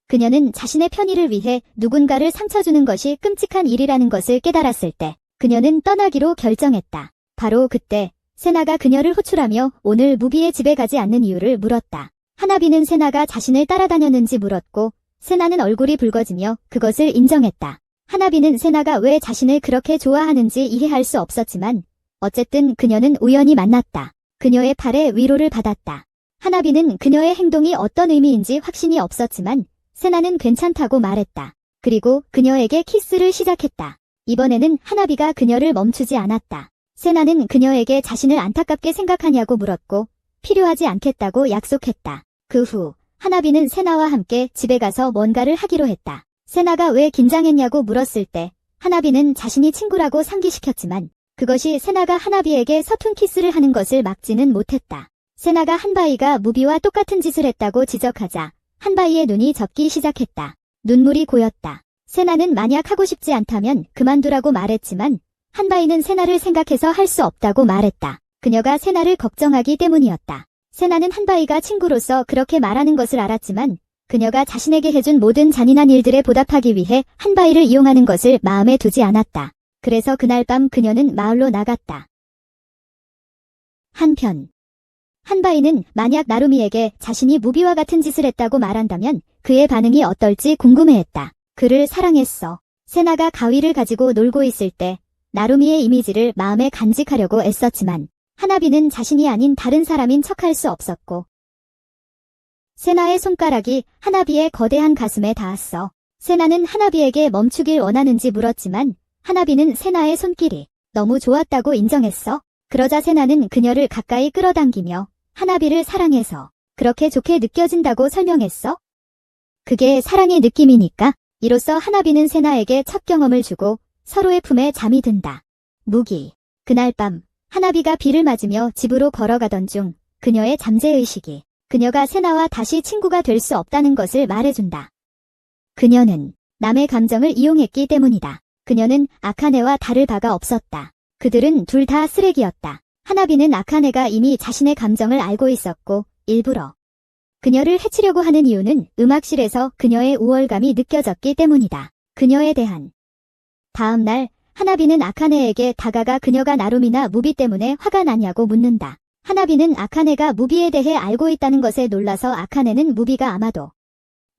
그녀는 자신의 편의를 위해 누군가를 상처 주는 것이 끔찍한 일이라는 것을 깨달았을 때 그녀는 떠나기로 결정했다. 바로 그때 세나가 그녀를 호출하며 오늘 무비의 집에 가지 않는 이유를 물었다. 하나비는 세나가 자신을 따라다녔는지 물었고 세나는 얼굴이 붉어지며 그것을 인정했다. 하나비는 세나가 왜 자신을 그렇게 좋아하는지 이해할 수 없었지만 어쨌든 그녀는 우연히 만났다. 그녀의 팔에 위로를 받았다. 하나비는 그녀의 행동이 어떤 의미인지 확신이 없었지만 세나는 괜찮다고 말했다. 그리고 그녀에게 키스를 시작했다. 이번에는 하나비가 그녀를 멈추지 않았다. 세나는 그녀에게 자신을 안타깝게 생각하냐고 물었고 필요하지 않겠다고 약속했다. 그 후 하나비는 세나와 함께 집에 가서 뭔가를 하기로 했다. 세나가 왜 긴장했냐고 물었을 때 하나비는 자신이 친구라고 상기시켰지만 그것이 세나가 하나비에게 서툰 키스를 하는 것을 막지는 못했다. 세나가 한바이가 무비와 똑같은 짓을 했다고 지적하자 한바이의 눈이 젖기 시작했다. 눈물이 고였다. 세나는 만약 하고 싶지 않다면 그만두라고 말했지만 한바이는 세나를 생각해서 할 수 없다고 말했다. 그녀가 세나를 걱정하기 때문이었다. 세나는 한바이가 친구로서 그렇게 말하는 것을 알았지만 그녀가 자신에게 해준 모든 잔인한 일들에 보답하기 위해 한바이를 이용하는 것을 마음에 두지 않았다. 그래서 그날 밤 그녀는 마을로 나갔다. 한편 한바이는 만약 나루미에게 자신이 무비와 같은 짓을 했다고 말한다면 그의 반응이 어떨지 궁금해했다. 그를 사랑했어. 세나가 가위를 가지고 놀고 있을 때 나루미의 이미지를 마음에 간직하려고 애썼지만 하나비는 자신이 아닌 다른 사람인 척할 수 없었고 세나의 손가락이 하나비의 거대한 가슴에 닿았어. 세나는 하나비에게 멈추길 원하는지 물었지만 하나비는 세나의 손길이 너무 좋았다고 인정했어. 그러자 세나는 그녀를 가까이 끌어당기며 하나비를 사랑해서 그렇게 좋게 느껴진다고 설명했어. 그게 사랑의 느낌이니까. 이로써 하나비는 세나에게 첫 경험을 주고 서로의 품에 잠이 든다. 무기. 그날 밤 하나비가 비를 맞으며 집으로 걸어가던 중 그녀의 잠재의식이 그녀가 세나와 다시 친구가 될 수 없다는 것을 말해준다. 그녀는 남의 감정을 이용했기 때문이다. 그녀는 아카네와 다를 바가 없었다. 그들은 둘 다 쓰레기였다. 하나비는 아카네가 이미 자신의 감정을 알고 있었고 일부러 그녀를 해치려고 하는 이유는 음악실에서 그녀의 우월감이 느껴졌기 때문이다. 그녀에 대한 다음 날 하나비는 아카네에게 다가가 그녀가 나루미나 무비 때문에 화가 나냐고 묻는다. 하나비는 아카네가 무비에 대해 알고 있다는 것에 놀라서 아카네는 무비가 아마도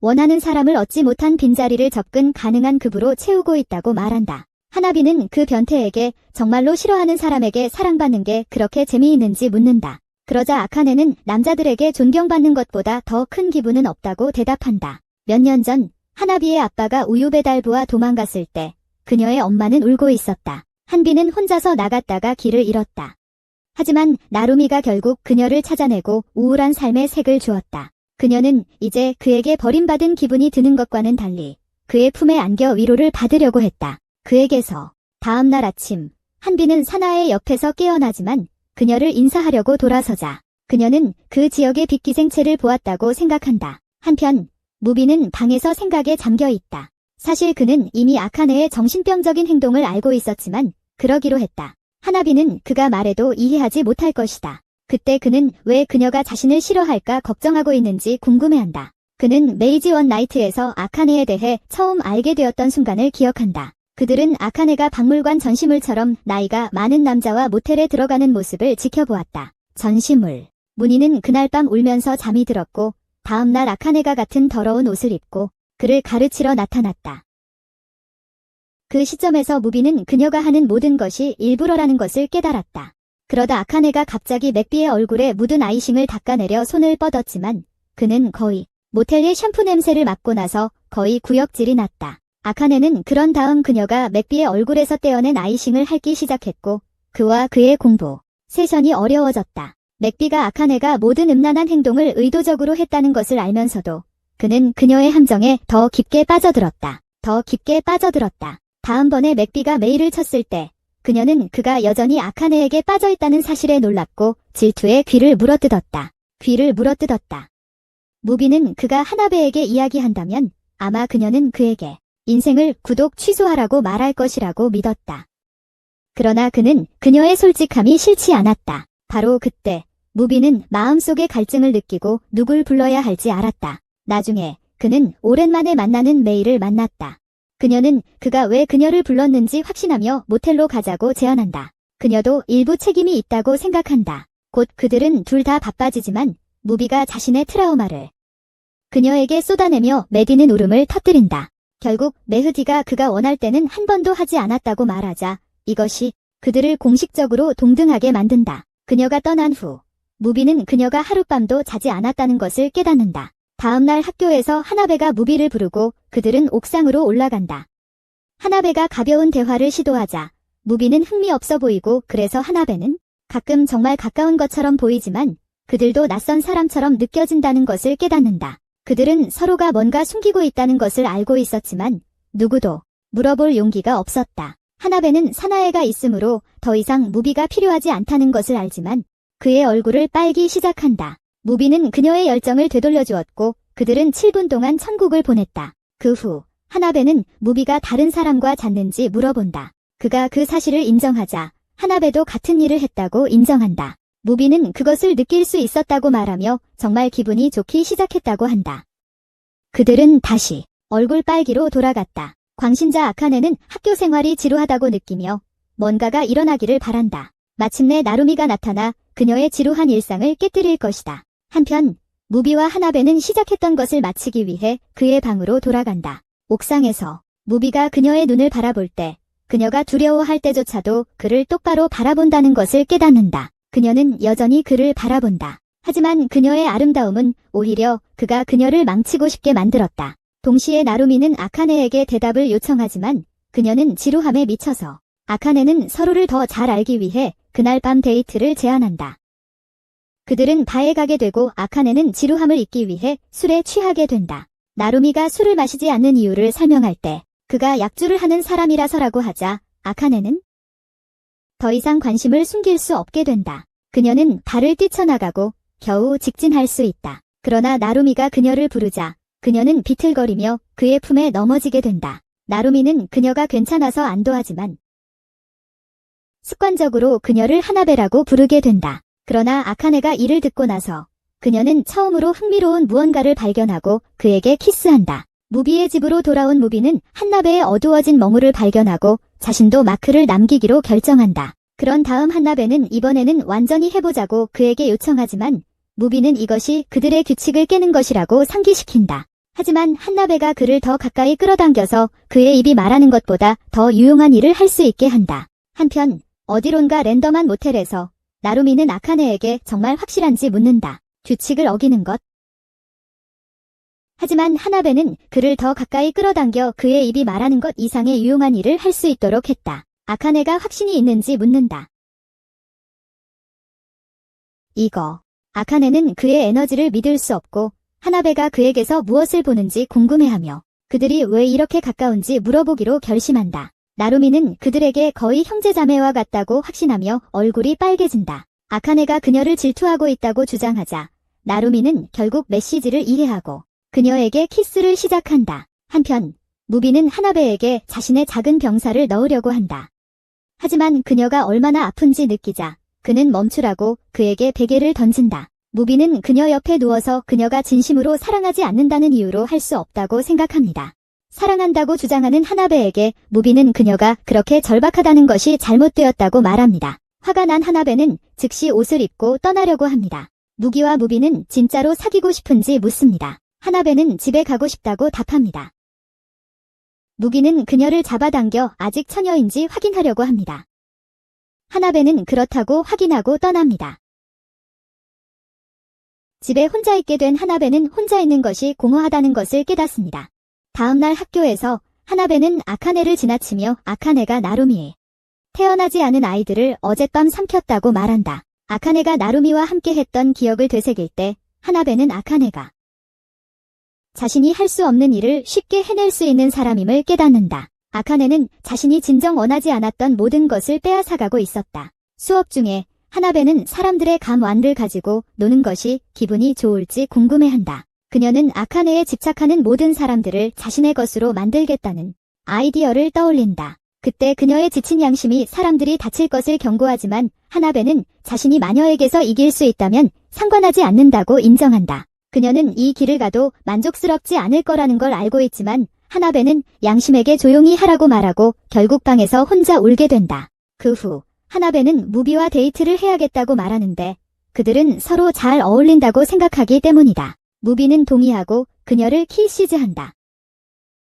원하는 사람을 얻지 못한 빈자리를 접근 가능한 급으로 채우고 있다고 말한다. 하나비는 그 변태에게 정말로 싫어하는 사람에게 사랑받는 게 그렇게 재미있는지 묻는다. 그러자 아카네는 남자들에게 존경받는 것보다 더 큰 기분은 없다고 대답한다. 몇 년 전 하나비의 아빠가 우유 배달부와 도망갔을 때 그녀의 엄마는 울고 있었다. 한비는 혼자서 나갔다가 길을 잃었다. 하지만 나루미가 결국 그녀를 찾아내고 우울한 삶의 색을 주었다. 그녀는 이제 그에게 버림받은 기분이 드는 것과는 달리 그의 품에 안겨 위로를 받으려고 했다. 그에게서 다음 날 아침 한비는 사나의 옆에서 깨어나지만 그녀를 인사하려고 돌아서자 그녀는 그 지역의 빅기생체를 보았다고 생각한다. 한편 무비는 방에서 생각에 잠겨 있다. 사실 그는 이미 아카네의 정신병적인 행동을 알고 있었지만 그러기로 했다. 하나비는 그가 말해도 이해하지 못할 것이다. 그때 그는 왜 그녀가 자신을 싫어할까 걱정하고 있는지 궁금해한다. 그는 메이지 원 나이트에서 아카네에 대해 처음 알게 되었던 순간을 기억한다. 그들은 아카네가 박물관 전시물처럼 나이가 많은 남자와 모텔에 들어가는 모습을 지켜보았다. 전시물. 무늬는 그날 밤 울면서 잠이 들었고 다음날 아카네가 같은 더러운 옷을 입고 그를 가르치러 나타났다. 그 시점에서 무비는 그녀가 하는 모든 것이 일부러라는 것을 깨달았다. 그러다 아카네가 갑자기 맥비의 얼굴에 묻은 아이싱을 닦아내려 손을 뻗었지만 그는 거의 모텔의 샴푸 냄새를 맡고 나서 거의 구역질이 났다. 아카네는 그런 다음 그녀가 맥비의 얼굴에서 떼어낸 아이싱을 핥기 시작했고 그와 그의 공부 세션이 어려워졌다. 맥비가 아카네가 모든 음란한 행동을 의도적으로 했다는 것을 알면서도 그는 그녀의 함정에 더 깊게 빠져들었다. 다음번에 맥비가 메일을 쳤을 때 그녀는 그가 여전히 아카네에게 빠져있다는 사실에 놀랐고 질투에 귀를 물어뜯었다. 무비는 그가 하나베에게 이야기한다면 아마 그녀는 그에게 인생을 구독 취소하라고 말할 것이라고 믿었다. 그러나 그는 그녀의 솔직함이 싫지 않았다. 바로 그때 무비는 마음속의 갈증을 느끼고 누굴 불러야 할지 알았다. 나중에 그는 오랜만에 만나는 메이를 만났다. 그녀는 그가 왜 그녀를 불렀는지 확신하며 모텔로 가자고 제안한다. 그녀도 일부 책임이 있다고 생각한다. 곧 그들은 둘 다 바빠지지만 무비가 자신의 트라우마를 그녀에게 쏟아내며 메디는 울음을 터뜨린다. 결국 메흐디가 그가 원할 때는 한 번도 하지 않았다고 말하자 이것이 그들을 공식적으로 동등하게 만든다. 그녀가 떠난 후 무비는 그녀가 하룻밤도 자지 않았다는 것을 깨닫는다. 다음날 학교에서 하나베가 무비를 부르고 그들은 옥상으로 올라간다. 하나베가 가벼운 대화를 시도하자 무비는 흥미없어 보이고 그래서 하나베는 가끔 정말 가까운 것처럼 보이지만 그들도 낯선 사람처럼 느껴진다는 것을 깨닫는다. 그들은 서로가 뭔가 숨기고 있다는 것을 알고 있었지만 누구도 물어볼 용기가 없었다. 하나베는 사나이가 있으므로 더 이상 무비가 필요하지 않다는 것을 알지만 그의 얼굴을 빨기 시작한다. 무비는 그녀의 열정을 되돌려주었고 그들은 7분 동안 천국을 보냈다. 그 후 하나베는 무비가 다른 사람과 잤는지 물어본다. 그가 그 사실을 인정하자 하나베도 같은 일을 했다고 인정한다. 무비는 그것을 느낄 수 있었다고 말하며 정말 기분이 좋기 시작했다고 한다. 그들은 다시 얼굴 빨기로 돌아갔다. 광신자 아카네는 학교 생활이 지루하다고 느끼며 뭔가가 일어나기를 바란다. 마침내 나루미가 나타나 그녀의 지루한 일상을 깨뜨릴 것이다. 한편 무비와 하나베는 시작했던 것을 마치기 위해 그의 방으로 돌아간다. 옥상에서 무비가 그녀의 눈을 바라볼 때 그녀가 두려워할 때조차도 그를 똑바로 바라본다는 것을 깨닫는다. 그녀는 여전히 그를 바라본다. 하지만 그녀의 아름다움은 오히려 그가 그녀를 망치고 싶게 만들었다. 동시에 나루미는 아카네에게 대답을 요청하지만 그녀는 지루함에 미쳐서 아카네는 서로를 더 잘 알기 위해 그날 밤 데이트를 제안한다. 그들은 바에 가게 되고 아카네는 지루함을 잊기 위해 술에 취하게 된다. 나루미가 술을 마시지 않는 이유를 설명할 때 그가 약주를 하는 사람이라서라고 하자 아카네는 더 이상 관심을 숨길 수 없게 된다. 그녀는 발을 뛰쳐나가고 겨우 직진할 수 있다. 그러나 나루미가 그녀를 부르자 그녀는 비틀거리며 그의 품에 넘어지게 된다. 나루미는 그녀가 괜찮아서 안도하지만 습관적으로 그녀를 하나베라고 부르게 된다. 그러나 아카네가 이를 듣고 나서 그녀는 처음으로 흥미로운 무언가를 발견하고 그에게 키스한다. 무비의 집으로 돌아온 무비는 한나베의 어두워진 멍울을 발견하고 자신도 마크를 남기기로 결정한다. 그런 다음 한나베는 이번에는 완전히 해보자고 그에게 요청하지만 무비는 이것이 그들의 규칙을 깨는 것이라고 상기시킨다. 하지만 한나베가 그를 더 가까이 끌어당겨서 그의 입이 말하는 것보다 더 유용한 일을 할 수 있게 한다. 한편 어디론가 랜덤한 모텔에서 나루미는 아카네에게 정말 확실한지 묻는다. 규칙을 어기는 것. 하지만 하나베는 그를 더 가까이 끌어당겨 그의 입이 말하는 것 이상의 유용한 일을 할 수 있도록 했다. 아카네가 확신이 있는지 묻는다. 아카네는 그의 에너지를 믿을 수 없고 하나베가 그에게서 무엇을 보는지 궁금해하며 그들이 왜 이렇게 가까운지 물어보기로 결심한다. 나루미는 그들에게 거의 형제자매와 같다고 확신하며 얼굴이 빨개진다. 아카네가 그녀를 질투하고 있다고 주장하자 나루미는 결국 메시지를 이해하고 그녀에게 키스를 시작한다. 한편 무비는 하나베에게 자신의 작은 병사를 넣으려고 한다. 하지만 그녀가 얼마나 아픈지 느끼자 그는 멈추라고 그에게 베개를 던진다. 무비는 그녀 옆에 누워서 그녀가 진심으로 사랑하지 않는다는 이유로 할 수 없다고 생각합니다. 사랑한다고 주장하는 하나베에게 무비는 그녀가 그렇게 절박하다는 것이 잘못되었다고 말합니다. 화가 난 하나베는 즉시 옷을 입고 떠나려고 합니다. 무기와 무비는 진짜로 사귀고 싶은지 묻습니다. 하나베는 집에 가고 싶다고 답합니다. 무기는 그녀를 잡아당겨 아직 처녀인지 확인하려고 합니다. 하나베는 그렇다고 확인하고 떠납니다. 집에 혼자 있게 된 하나베는 혼자 있는 것이 공허하다는 것을 깨닫습니다. 다음날 학교에서 하나베는 아카네를 지나치며 아카네가 나루미에 태어나지 않은 아이들을 어젯밤 삼켰다고 말한다. 아카네가 나루미와 함께 했던 기억을 되새길 때 하나베는 아카네가 자신이 할 수 없는 일을 쉽게 해낼 수 있는 사람임을 깨닫는다. 아카네는 자신이 진정 원하지 않았던 모든 것을 빼앗아가고 있었다. 수업 중에 하나베는 사람들의 감완를 가지고 노는 것이 기분이 좋을지 궁금해한다. 그녀는 아카네에 집착하는 모든 사람들을 자신의 것으로 만들겠다는 아이디어를 떠올린다. 그때 그녀의 지친 양심이 사람들이 다칠 것을 경고하지만 하나베는 자신이 마녀에게서 이길 수 있다면 상관하지 않는다고 인정한다. 그녀는 이 길을 가도 만족스럽지 않을 거라는 걸 알고 있지만 하나베는 양심에게 조용히 하라고 말하고 결국 방에서 혼자 울게 된다. 그 후 하나베는 무비와 데이트를 해야겠다고 말하는데 그들은 서로 잘 어울린다고 생각하기 때문이다. 무비는 동의하고 그녀를 키시즈한다.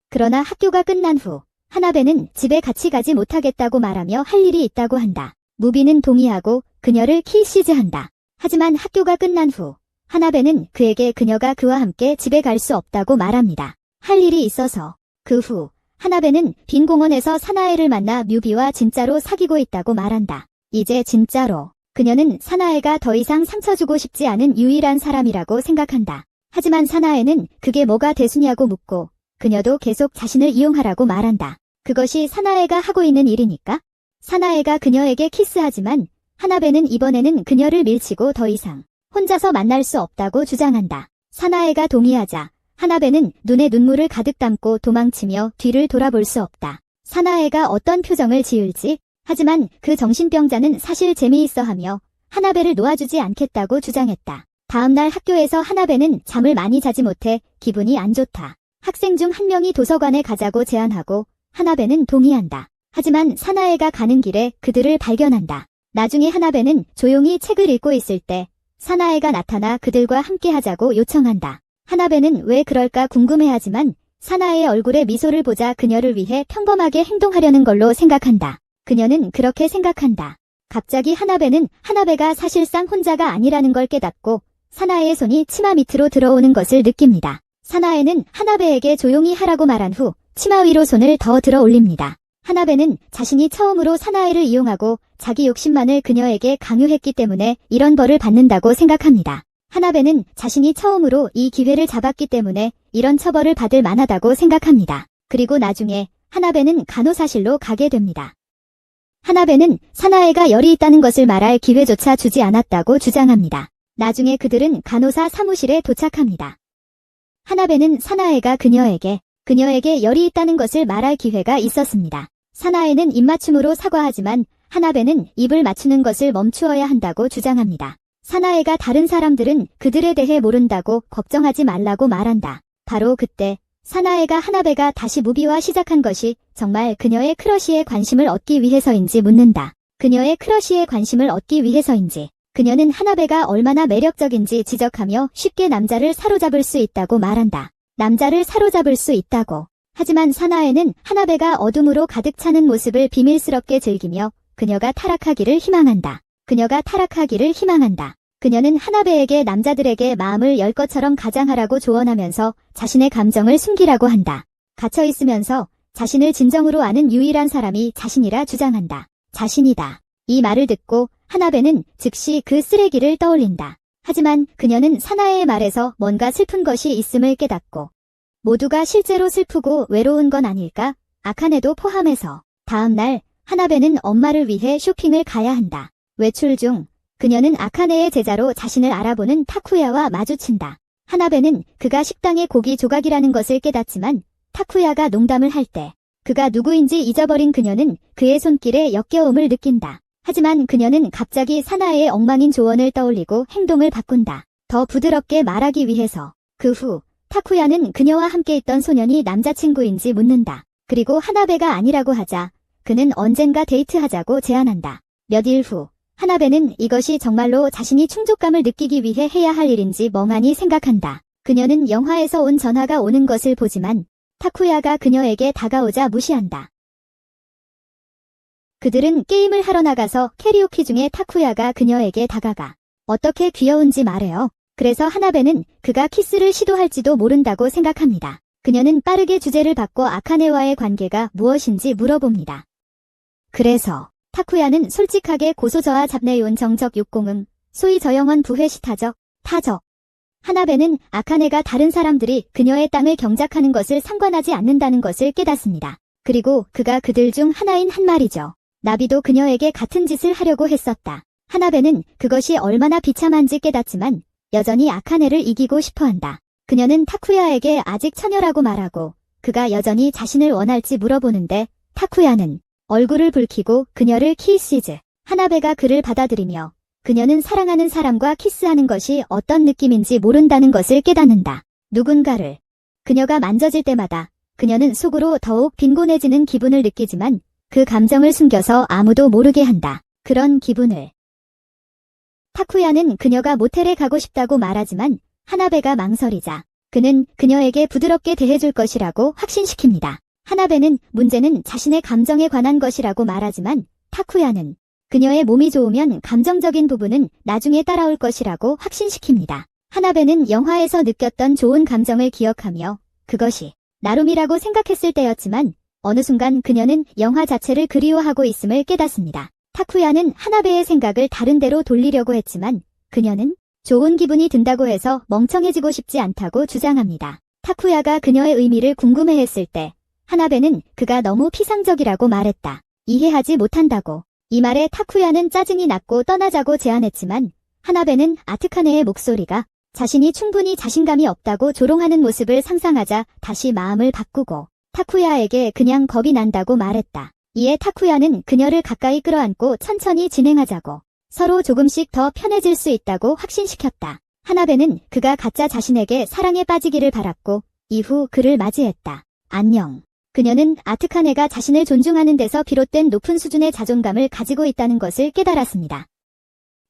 그러나 학교가 끝난 후 하나베는 집에 같이 가지 못하겠다고 말하며 할 일이 있다고 한다. 무비는 동의하고 그녀를 키시즈한다. 하지만 학교가 끝난 후 하나베는 그에게 그녀가 그와 함께 집에 갈 수 없다고 말합니다. 할 일이 있어서. 그 후 하나베는 빈 공원에서 사나에를 만나 뮤비와 진짜로 사귀고 있다고 말한다. 이제 진짜로. 그녀는 사나에가 더 이상 상처 주고 싶지 않은 유일한 사람이라고 생각한다. 하지만 사나에는 그게 뭐가 대수냐고 묻고 그녀도 계속 자신을 이용하라고 말한다. 그것이 사나에가 하고 있는 일이니까? 사나에가 그녀에게 키스하지만 하나베는 이번에는 그녀를 밀치고 더 이상 혼자서 만날 수 없다고 주장한다. 사나에가 동의하자 하나베는 눈에 눈물을 가득 담고 도망치며 뒤를 돌아볼 수 없다. 사나에가 어떤 표정을 지을지, 하지만 그 정신병자는 사실 재미있어하며 하나베를 놓아주지 않겠다고 주장했다. 다음날 학교에서 하나베는 잠을 많이 자지 못해 기분이 안 좋다. 학생 중 한 명이 도서관에 가자고 제안하고 하나베는 동의한다. 하지만 사나에가 가는 길에 그들을 발견한다. 나중에 하나베는 조용히 책을 읽고 있을 때 사나에가 나타나 그들과 함께 하자고 요청한다. 하나베는 왜 그럴까 궁금해하지만 사나에의 얼굴에 미소를 보자 그녀를 위해 평범하게 행동하려는 걸로 생각한다. 그녀는 그렇게 생각한다. 갑자기 하나베는 하나베가 사실상 혼자가 아니라는 걸 깨닫고 사나에의 손이 치마 밑으로 들어오는 것을 느낍니다. 사나에는 하나베에게 조용히 하라고 말한 후 치마 위로 손을 더 들어 올립니다. 하나베는 자신이 처음으로 사나에를 이용하고 자기 욕심만을 그녀에게 강요했기 때문에 이런 벌을 받는다고 생각합니다. 하나베는 자신이 처음으로 이 기회를 잡았기 때문에 이런 처벌을 받을 만하다고 생각합니다. 그리고 나중에 하나베는 간호사실로 가게 됩니다. 하나베는 사나에가 열이 있다는 것을 말할 기회조차 주지 않았다고 주장합니다. 나중에 그들은 간호사 사무실에 도착합니다. 하나베는 사나에가 그녀에게 열이 있다는 것을 말할 기회가 있었습니다. 사나에는 입맞춤으로 사과하지만 하나베는 입을 맞추는 것을 멈추어야 한다고 주장합니다. 사나에가 다른 사람들은 그들에 대해 모른다고 걱정하지 말라고 말한다. 바로 그때 사나에가 하나베가 다시 무비와 시작한 것이 정말 그녀의 크러쉬에 관심을 얻기 위해서인지 묻는다. 그녀의 크러쉬에 관심을 얻기 위해서인지. 그녀는 하나베가 얼마나 매력적인지 지적하며 쉽게 남자를 사로잡을 수 있다고 말한다. 남자를 사로잡을 수 있다고. 하지만 사나에는 하나베가 어둠으로 가득 차는 모습을 비밀스럽게 즐기며 그녀가 타락하기를 희망한다. 그녀는 하나베에게 남자들에게 마음을 열 것처럼 가장하라고 조언하면서 자신의 감정을 숨기라고 한다. 갇혀있으면서 자신을 진정으로 아는 유일한 사람이 자신이라 주장한다. 자신이다. 이 말을 듣고 하나베는 즉시 그 쓰레기를 떠올린다. 하지만 그녀는 사나에의 말에서 뭔가 슬픈 것이 있음을 깨닫고 모두가 실제로 슬프고 외로운 건 아닐까? 아카네도 포함해서. 다음 날 하나베는 엄마를 위해 쇼핑을 가야 한다. 외출 중 그녀는 아카네의 제자로 자신을 알아보는 타쿠야와 마주친다. 하나베는 그가 식당의 고기 조각이라는 것을 깨닫지만 타쿠야가 농담을 할 때 그가 누구인지 잊어버린 그녀는 그의 손길에 역겨움을 느낀다. 하지만 그녀는 갑자기 사나에의 엉망인 조언을 떠올리고 행동을 바꾼다. 더 부드럽게 말하기 위해서. 그 후 타쿠야는 그녀와 함께 있던 소년이 남자친구인지 묻는다. 그리고 하나베가 아니라고 하자 그는 언젠가 데이트하자고 제안한다. 몇 일 후 하나베는 이것이 정말로 자신이 충족감을 느끼기 위해 해야 할 일인지 멍하니 생각한다. 그녀는 영화에서 온 전화가 오는 것을 보지만 타쿠야가 그녀에게 다가오자 무시한다. 그들은 게임을 하러 나가서 캐리오키 중에 타쿠야가 그녀에게 다가가 어떻게 귀여운지 말해요. 그래서 하나베는 그가 키스를 시도할지도 모른다고 생각합니다. 그녀는 빠르게 주제를 바꿔 아카네와의 관계가 무엇인지 물어봅니다. 그래서 타쿠야는 솔직하게 고소저하 잡내요원 정적 육공응, 소위 저영원 부회시타적, 타적. 하나베는 아카네가 다른 사람들이 그녀의 땅을 경작하는 것을 상관하지 않는다는 것을 깨닫습니다. 그리고 그가 그들 중 하나인 한 말이죠. 나비도 그녀에게 같은 짓을 하려고 했었다. 하나베는 그것이 얼마나 비참한지 깨닫지만 여전히 아카네를 이기고 싶어한다. 그녀는 타쿠야에게 아직 처녀라고 말하고 그가 여전히 자신을 원할지 물어보는데 타쿠야는 얼굴을 붉히고 그녀를 키시즈. 하나베가 그를 받아들이며 그녀는 사랑하는 사람과 키스하는 것이 어떤 느낌인지 모른다는 것을 깨닫는다. 누군가를 그녀가 만져질 때마다 그녀는 속으로 더욱 빈곤해지는 기분을 느끼지만 그 감정을 숨겨서 아무도 모르게 한다. 그런 기분을. 타쿠야는 그녀가 모텔에 가고 싶다고 말하지만 하나베가 망설이자 그는 그녀에게 부드럽게 대해줄 것이라고 확신시킵니다. 하나베는 문제는 자신의 감정에 관한 것이라고 말하지만 타쿠야는 그녀의 몸이 좋으면 감정적인 부분은 나중에 따라올 것이라고 확신시킵니다. 하나베는 영화에서 느꼈던 좋은 감정을 기억하며 그것이 나룸이라고 생각했을 때였지만 어느 순간 그녀는 영화 자체를 그리워하고 있음을 깨닫습니다. 타쿠야는 하나베의 생각을 다른 데로 돌리려고 했지만 그녀는 좋은 기분이 든다고 해서 멍청해지고 싶지 않다고 주장합니다. 타쿠야가 그녀의 의미를 궁금해했을 때 하나베는 그가 너무 피상적이라고 말했다. 이해하지 못한다고. 이 말에 타쿠야는 짜증이 났고 떠나자고 제안했지만 하나베는 아트카네의 목소리가 자신이 충분히 자신감이 없다고 조롱하는 모습을 상상하자 다시 마음을 바꾸고 타쿠야에게 그냥 겁이 난다고 말했다. 이에 타쿠야는 그녀를 가까이 끌어안고 천천히 진행하자고 서로 조금씩 더 편해질 수 있다고 확신시켰다. 하나베는 그가 가짜 자신에게 사랑에 빠지기를 바랐고 이후 그를 맞이했다. 안녕. 그녀는 아트카네가 자신을 존중하는 데서 비롯된 높은 수준의 자존감을 가지고 있다는 것을 깨달았습니다.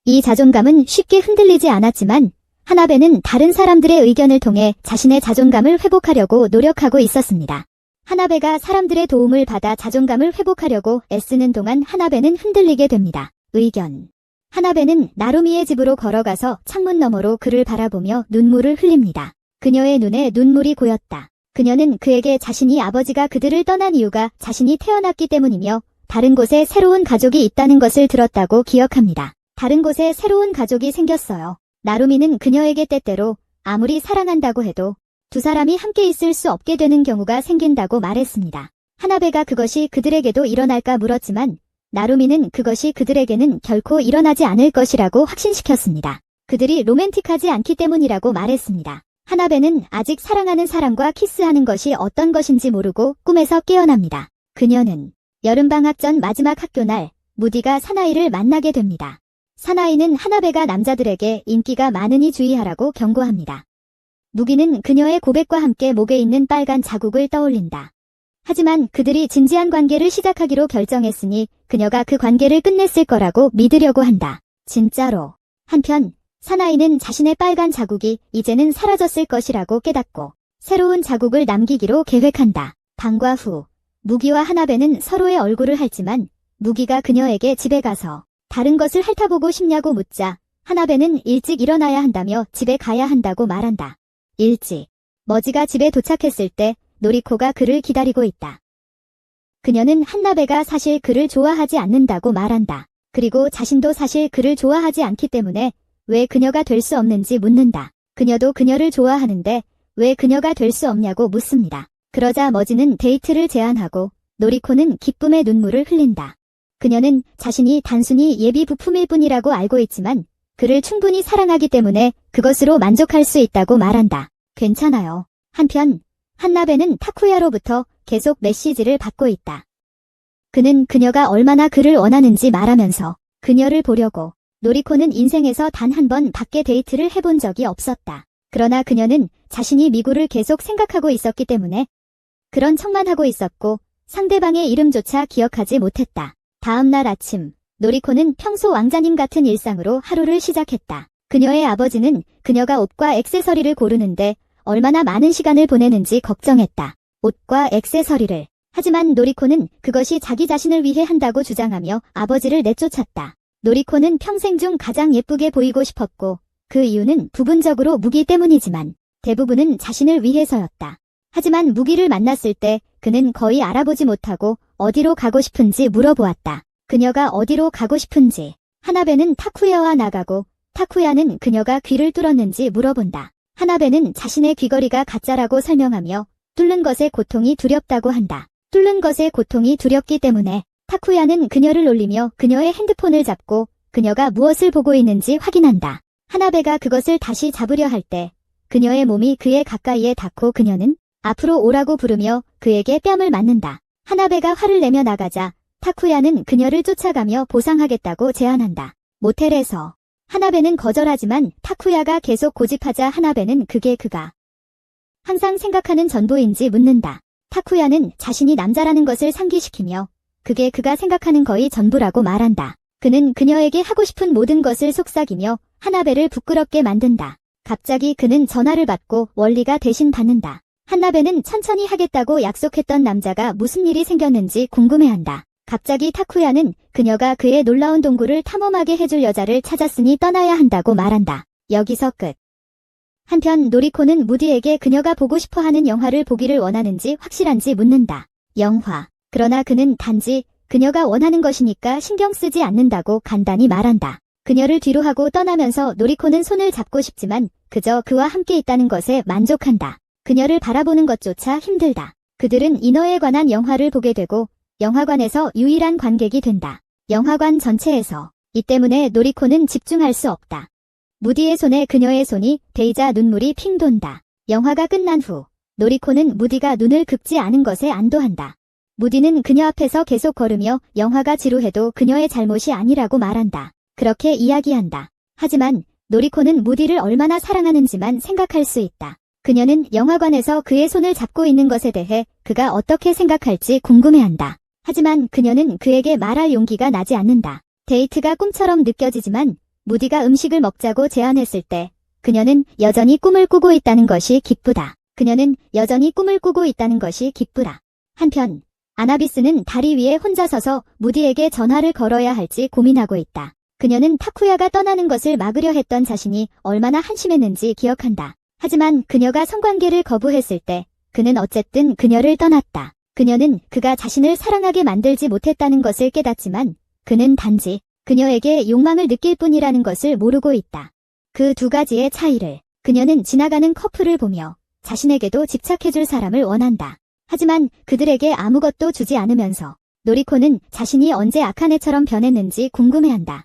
이 자존감은 쉽게 흔들리지 않았지만 하나베는 다른 사람들의 의견을 통해 자신의 자존감을 회복하려고 노력하고 있었습니다. 하나베가 사람들의 도움을 받아 자존감을 회복하려고 애쓰는 동안 하나베는 흔들리게 됩니다. 의견. 하나베는 나루미의 집으로 걸어가서 창문 너머로 그를 바라보며 눈물을 흘립니다. 그녀의 눈에 눈물이 고였다. 그녀는 그에게 자신이 아버지가 그들을 떠난 이유가 자신이 태어났기 때문이며 다른 곳에 새로운 가족이 있다는 것을 들었다고 기억합니다. 다른 곳에 새로운 가족이 생겼어요. 나루미는 그녀에게 때때로 아무리 사랑한다고 해도 두 사람이 함께 있을 수 없게 되는 경우가 생긴다고 말했습니다. 하나베가 그것이 그들에게도 일어날까 물었지만 나루미는 그것이 그들에게는 결코 일어나지 않을 것이라고 확신시켰습니다. 그들이 로맨틱하지 않기 때문이라고 말했습니다. 하나베는 아직 사랑하는 사람과 키스하는 것이 어떤 것인지 모르고 꿈에서 깨어납니다. 그녀는 여름방학 전 마지막 학교날 무디가 사나이를 만나게 됩니다. 사나이는 하나베가 남자들에게 인기가 많으니 주의하라고 경고합니다. 무기는 그녀의 고백과 함께 목에 있는 빨간 자국을 떠올린다. 하지만 그들이 진지한 관계를 시작하기로 결정했으니 그녀가 그 관계를 끝냈을 거라고 믿으려고 한다. 진짜로. 한편 사나이는 자신의 빨간 자국이 이제는 사라졌을 것이라고 깨닫고 새로운 자국을 남기기로 계획한다. 방과 후 무기와 하나베는 서로의 얼굴을 핥지만 무기가 그녀에게 집에 가서 다른 것을 핥아보고 싶냐고 묻자 하나베는 일찍 일어나야 한다며 집에 가야 한다고 말한다. 일찍. 머지가 집에 도착했을 때 노리코가 그를 기다리고 있다. 그녀는 한나베가 사실 그를 좋아하지 않는다고 말한다. 그리고 자신도 사실 그를 좋아하지 않기 때문에 왜 그녀가 될 수 없는지 묻는다. 그녀도 그녀를 좋아하는데 왜 그녀가 될 수 없냐고 묻습니다. 그러자 머지는 데이트를 제안하고 노리코는 기쁨의 눈물을 흘린다. 그녀는 자신이 단순히 예비 부품일 뿐이라고 알고 있지만 그를 충분히 사랑하기 때문에 그것으로 만족할 수 있다고 말한다. 괜찮아요. 한편 한나베는 타쿠야로부터 계속 메시지를 받고 있다. 그는 그녀가 얼마나 그를 원하는지 말하면서 그녀를 보려고 노리코는 인생에서 단 한 번 밖에 데이트를 해본 적이 없었다. 그러나 그녀는 자신이 미구를 계속 생각하고 있었기 때문에 그런 척만 하고 있었고 상대방의 이름조차 기억하지 못했다. 다음 날 아침 노리코는 평소 왕자님 같은 일상으로 하루를 시작했다. 그녀의 아버지는 그녀가 옷과 액세서리를 고르는데 얼마나 많은 시간을 보내는지 걱정했다. 옷과 액세서리를. 하지만 노리코는 그것이 자기 자신을 위해 한다고 주장하며 아버지를 내쫓았다. 노리코는 평생 중 가장 예쁘게 보이고 싶었고 그 이유는 부분적으로 무기 때문이지만 대부분은 자신을 위해서였다. 하지만 무기를 만났을 때 그는 거의 알아보지 못하고 어디로 가고 싶은지 물어보았다. 그녀가 어디로 가고 싶은지. 하나베는 타쿠야와 나가고 타쿠야는 그녀가 귀를 뚫었는지 물어본다. 하나베는 자신의 귀걸이가 가짜라고 설명하며 뚫는 것의 고통이 두렵다고 한다. 뚫는 것의 고통이 두렵기 때문에 타쿠야는 그녀를 놀리며 그녀의 핸드폰을 잡고 그녀가 무엇을 보고 있는지 확인한다. 하나베가 그것을 다시 잡으려 할 때 그녀의 몸이 그의 가까이에 닿고 그녀는 앞으로 오라고 부르며 그에게 뺨을 맞는다. 하나베가 화를 내며 나가자 타쿠야는 그녀를 쫓아가며 보상하겠다고 제안한다. 모텔에서 하나베는 거절하지만 타쿠야가 계속 고집하자 하나베는 그게 그가 항상 생각하는 전부인지 묻는다. 타쿠야는 자신이 남자라는 것을 상기시키며 그게 그가 생각하는 거의 전부라고 말한다. 그는 그녀에게 하고 싶은 모든 것을 속삭이며 하나베를 부끄럽게 만든다. 갑자기 그는 전화를 받고 원리가 대신 받는다. 하나베는 천천히 하겠다고 약속했던 남자가 무슨 일이 생겼는지 궁금해한다. 갑자기 타쿠야는 그녀가 그의 놀라운 동굴을 탐험하게 해줄 여자를 찾았으니 떠나야 한다고 말한다. 여기서 끝. 한편 노리코는 무디에게 그녀가 보고 싶어하는 영화를 보기를 원하는지 확실한지 묻는다. 영화. 그러나 그는 단지 그녀가 원하는 것이니까 신경 쓰지 않는다고 간단히 말한다. 그녀를 뒤로 하고 떠나면서 노리코는 손을 잡고 싶지만 그저 그와 함께 있다는 것에 만족한다. 그녀를 바라보는 것조차 힘들다. 그들은 인어에 관한 영화를 보게 되고 영화관에서 유일한 관객이 된다. 영화관 전체에서. 이 때문에 노리코는 집중할 수 없다. 무디의 손에 그녀의 손이 데이자 눈물이 핑 돈다. 영화가 끝난 후 노리코는 무디가 눈을 긁지 않은 것에 안도한다. 무디는 그녀 앞에서 계속 걸으며 영화가 지루해도 그녀의 잘못이 아니라고 말한다. 그렇게 이야기한다. 하지만 노리코는 무디를 얼마나 사랑하는지만 생각할 수 있다. 그녀는 영화관에서 그의 손을 잡고 있는 것에 대해 그가 어떻게 생각할지 궁금해한다. 하지만 그녀는 그에게 말할 용기가 나지 않는다. 데이트가 꿈처럼 느껴지지만 무디가 음식을 먹자고 제안했을 때 그녀는 여전히 꿈을 꾸고 있다는 것이 기쁘다. 그녀는 여전히 꿈을 꾸고 있다는 것이 기쁘다. 한편 아나비스는 다리 위에 혼자 서서 무디에게 전화를 걸어야 할지 고민하고 있다. 그녀는 타쿠야가 떠나는 것을 막으려 했던 자신이 얼마나 한심했는지 기억한다. 하지만 그녀가 성관계를 거부했을 때 그는 어쨌든 그녀를 떠났다. 그녀는 그가 자신을 사랑하게 만들지 못했다는 것을 깨닫지만 그는 단지 그녀에게 욕망을 느낄 뿐이라는 것을 모르고 있다. 그 두 가지의 차이를. 그녀는 지나가는 커플을 보며 자신에게도 집착해줄 사람을 원한다. 하지만 그들에게 아무것도 주지 않으면서 노리코는 자신이 언제 악한 애처럼 변했는지 궁금해한다.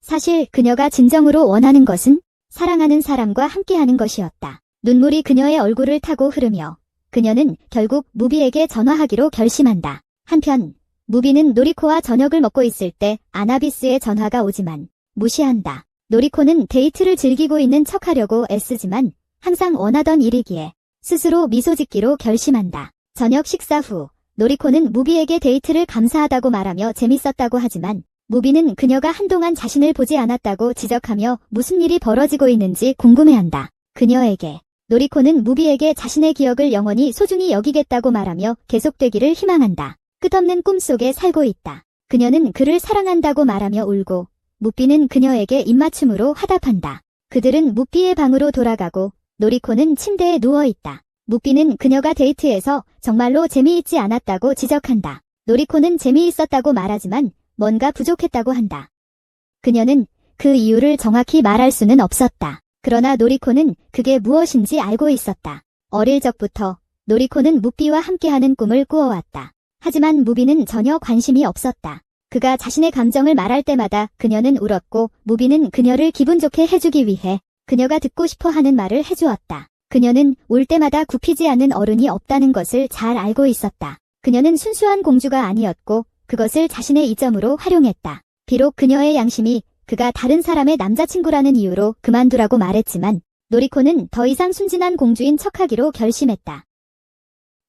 사실 그녀가 진정으로 원하는 것은 사랑하는 사람과 함께하는 것이었다. 눈물이 그녀의 얼굴을 타고 흐르며 그녀는 결국 무비에게 전화하기로 결심한다. 한편 무비는 노리코와 저녁을 먹고 있을 때 아나비스의 전화가 오지만 무시한다. 노리코는 데이트를 즐기고 있는 척하려고 애쓰지만 항상 원하던 일이기에 스스로 미소 짓기로 결심한다. 저녁 식사 후 노리코는 무비에게 데이트를 감사하다고 말하며 재밌었다고 하지만 무비는 그녀가 한동안 자신을 보지 않았다고 지적하며 무슨 일이 벌어지고 있는지 궁금해한다. 그녀에게 노리코는 무비에게 자신의 기억을 영원히 소중히 여기겠다고 말하며 계속되기를 희망한다. 끝없는 꿈속에 살고 있다. 그녀는 그를 사랑한다고 말하며 울고 무비는 그녀에게 입맞춤으로 화답한다. 그들은 무비의 방으로 돌아가고 노리코는 침대에 누워있다. 무비는 그녀가 데이트에서 정말로 재미있지 않았다고 지적한다. 노리코는 재미있었다고 말하지만 뭔가 부족했다고 한다. 그녀는 그 이유를 정확히 말할 수는 없었다. 그러나 노리코는 그게 무엇인지 알고 있었다. 어릴 적부터 노리코는 무비와 함께하는 꿈을 꾸어왔다. 하지만 무비는 전혀 관심이 없었다. 그가 자신의 감정을 말할 때마다 그녀는 울었고 무비는 그녀를 기분 좋게 해주기 위해 그녀가 듣고 싶어 하는 말을 해주었다. 그녀는 울 때마다 굽히지 않는 어른이 없다는 것을 잘 알고 있었다. 그녀는 순수한 공주가 아니었고 그것을 자신의 이점으로 활용했다. 비록 그녀의 양심이 그가 다른 사람의 남자친구라는 이유로 그만두라고 말했지만 노리코는 더 이상 순진한 공주인 척하기로 결심했다.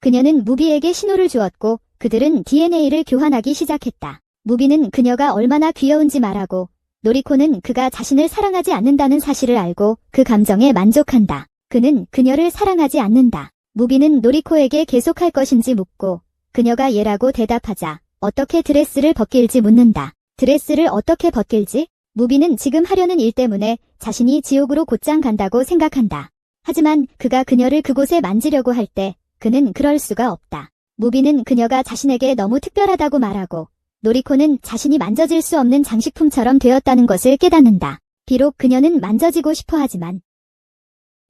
그녀는 무비에게 신호를 주었고 그들은 DNA를 교환하기 시작했다. 무비는 그녀가 얼마나 귀여운지 말하고 노리코는 그가 자신을 사랑하지 않는다는 사실을 알고 그 감정에 만족한다. 그는 그녀를 사랑하지 않는다. 무비는 노리코에게 계속할 것인지 묻고 그녀가 예라고 대답하자 어떻게 드레스를 벗길지 묻는다. 드레스를 어떻게 벗길지? 무비는 지금 하려는 일 때문에 자신이 지옥으로 곧장 간다고 생각한다. 하지만 그가 그녀를 그곳에 만지려고 할 때 그는 그럴 수가 없다. 무비는 그녀가 자신에게 너무 특별하다고 말하고 노리코는 자신이 만져질 수 없는 장식품처럼 되었다는 것을 깨닫는다. 비록 그녀는 만져지고 싶어 하지만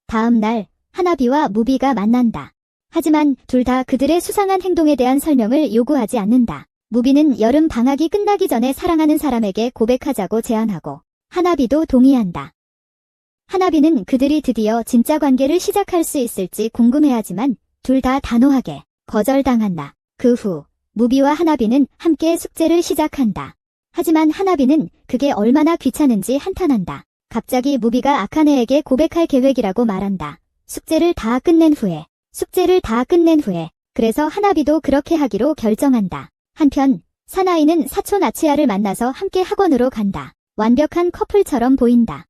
다음 날 하나비와 무비가 만난다. 하지만 둘 다 그들의 수상한 행동에 대한 설명을 요구하지 않는다. 무비는 여름 방학이 끝나기 전에 사랑하는 사람에게 고백하자고 제안하고 하나비도 동의한다. 하나비는 그들이 드디어 진짜 관계를 시작할 수 있을지 궁금해하지만 둘 다 단호하게 거절당한다. 그 후 무비와 하나비는 함께 숙제를 시작한다. 하지만 하나비는 그게 얼마나 귀찮은지 한탄한다. 갑자기 무비가 아카네에게 고백할 계획이라고 말한다. 숙제를 다 끝낸 후에 그래서 하나비도 그렇게 하기로 결정한다. 한편 사나이는 사촌 아치야를 만나서 함께 학원으로 간다. 완벽한 커플처럼 보인다.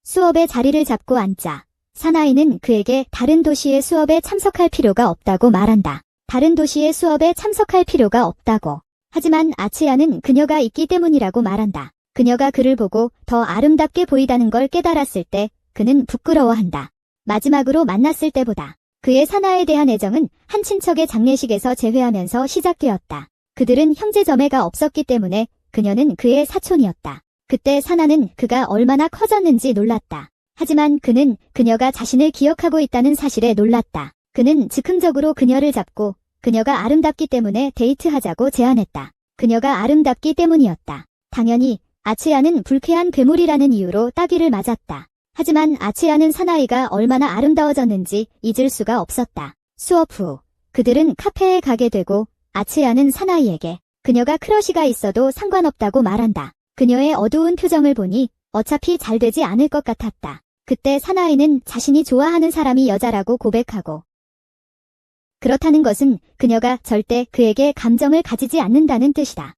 수업에 자리를 잡고 앉자 사나이는 그에게 다른 도시의 수업에 참석할 필요가 없다고 말한다. 다른 도시의 수업에 참석할 필요가 없다고. 하지만 아치야는 그녀가 있기 때문이라고 말한다. 그녀가 그를 보고 더 아름답게 보이다는 걸 깨달았을 때 그는 부끄러워한다. 마지막으로 만났을 때보다 그의 사나에 대한 애정은 한 친척의 장례식에서 재회하면서 시작되었다. 그들은 형제자매가 없었기 때문에 그녀는 그의 사촌이었다. 그때 사나는 그가 얼마나 커졌는지 놀랐다. 하지만 그는 그녀가 자신을 기억하고 있다는 사실에 놀랐다. 그는 즉흥적으로 그녀를 잡고 그녀가 아름답기 때문에 데이트하자고 제안했다. 그녀가 아름답기 때문이었다. 당연히 아치야는 불쾌한 괴물이라는 이유로 따귀를 맞았다. 하지만 아치야는 사나이가 얼마나 아름다워졌는지 잊을 수가 없었다. 수업 후 그들은 카페에 가게 되고 아치야는 사나이에게 그녀가 크러쉬가 있어도 상관없다고 말한다. 그녀의 어두운 표정을 보니 어차피 잘 되지 않을 것 같았다. 그때 사나이는 자신이 좋아하는 사람이 여자라고 고백하고 그렇다는 것은 그녀가 절대 그에게 감정을 가지지 않는다는 뜻이다.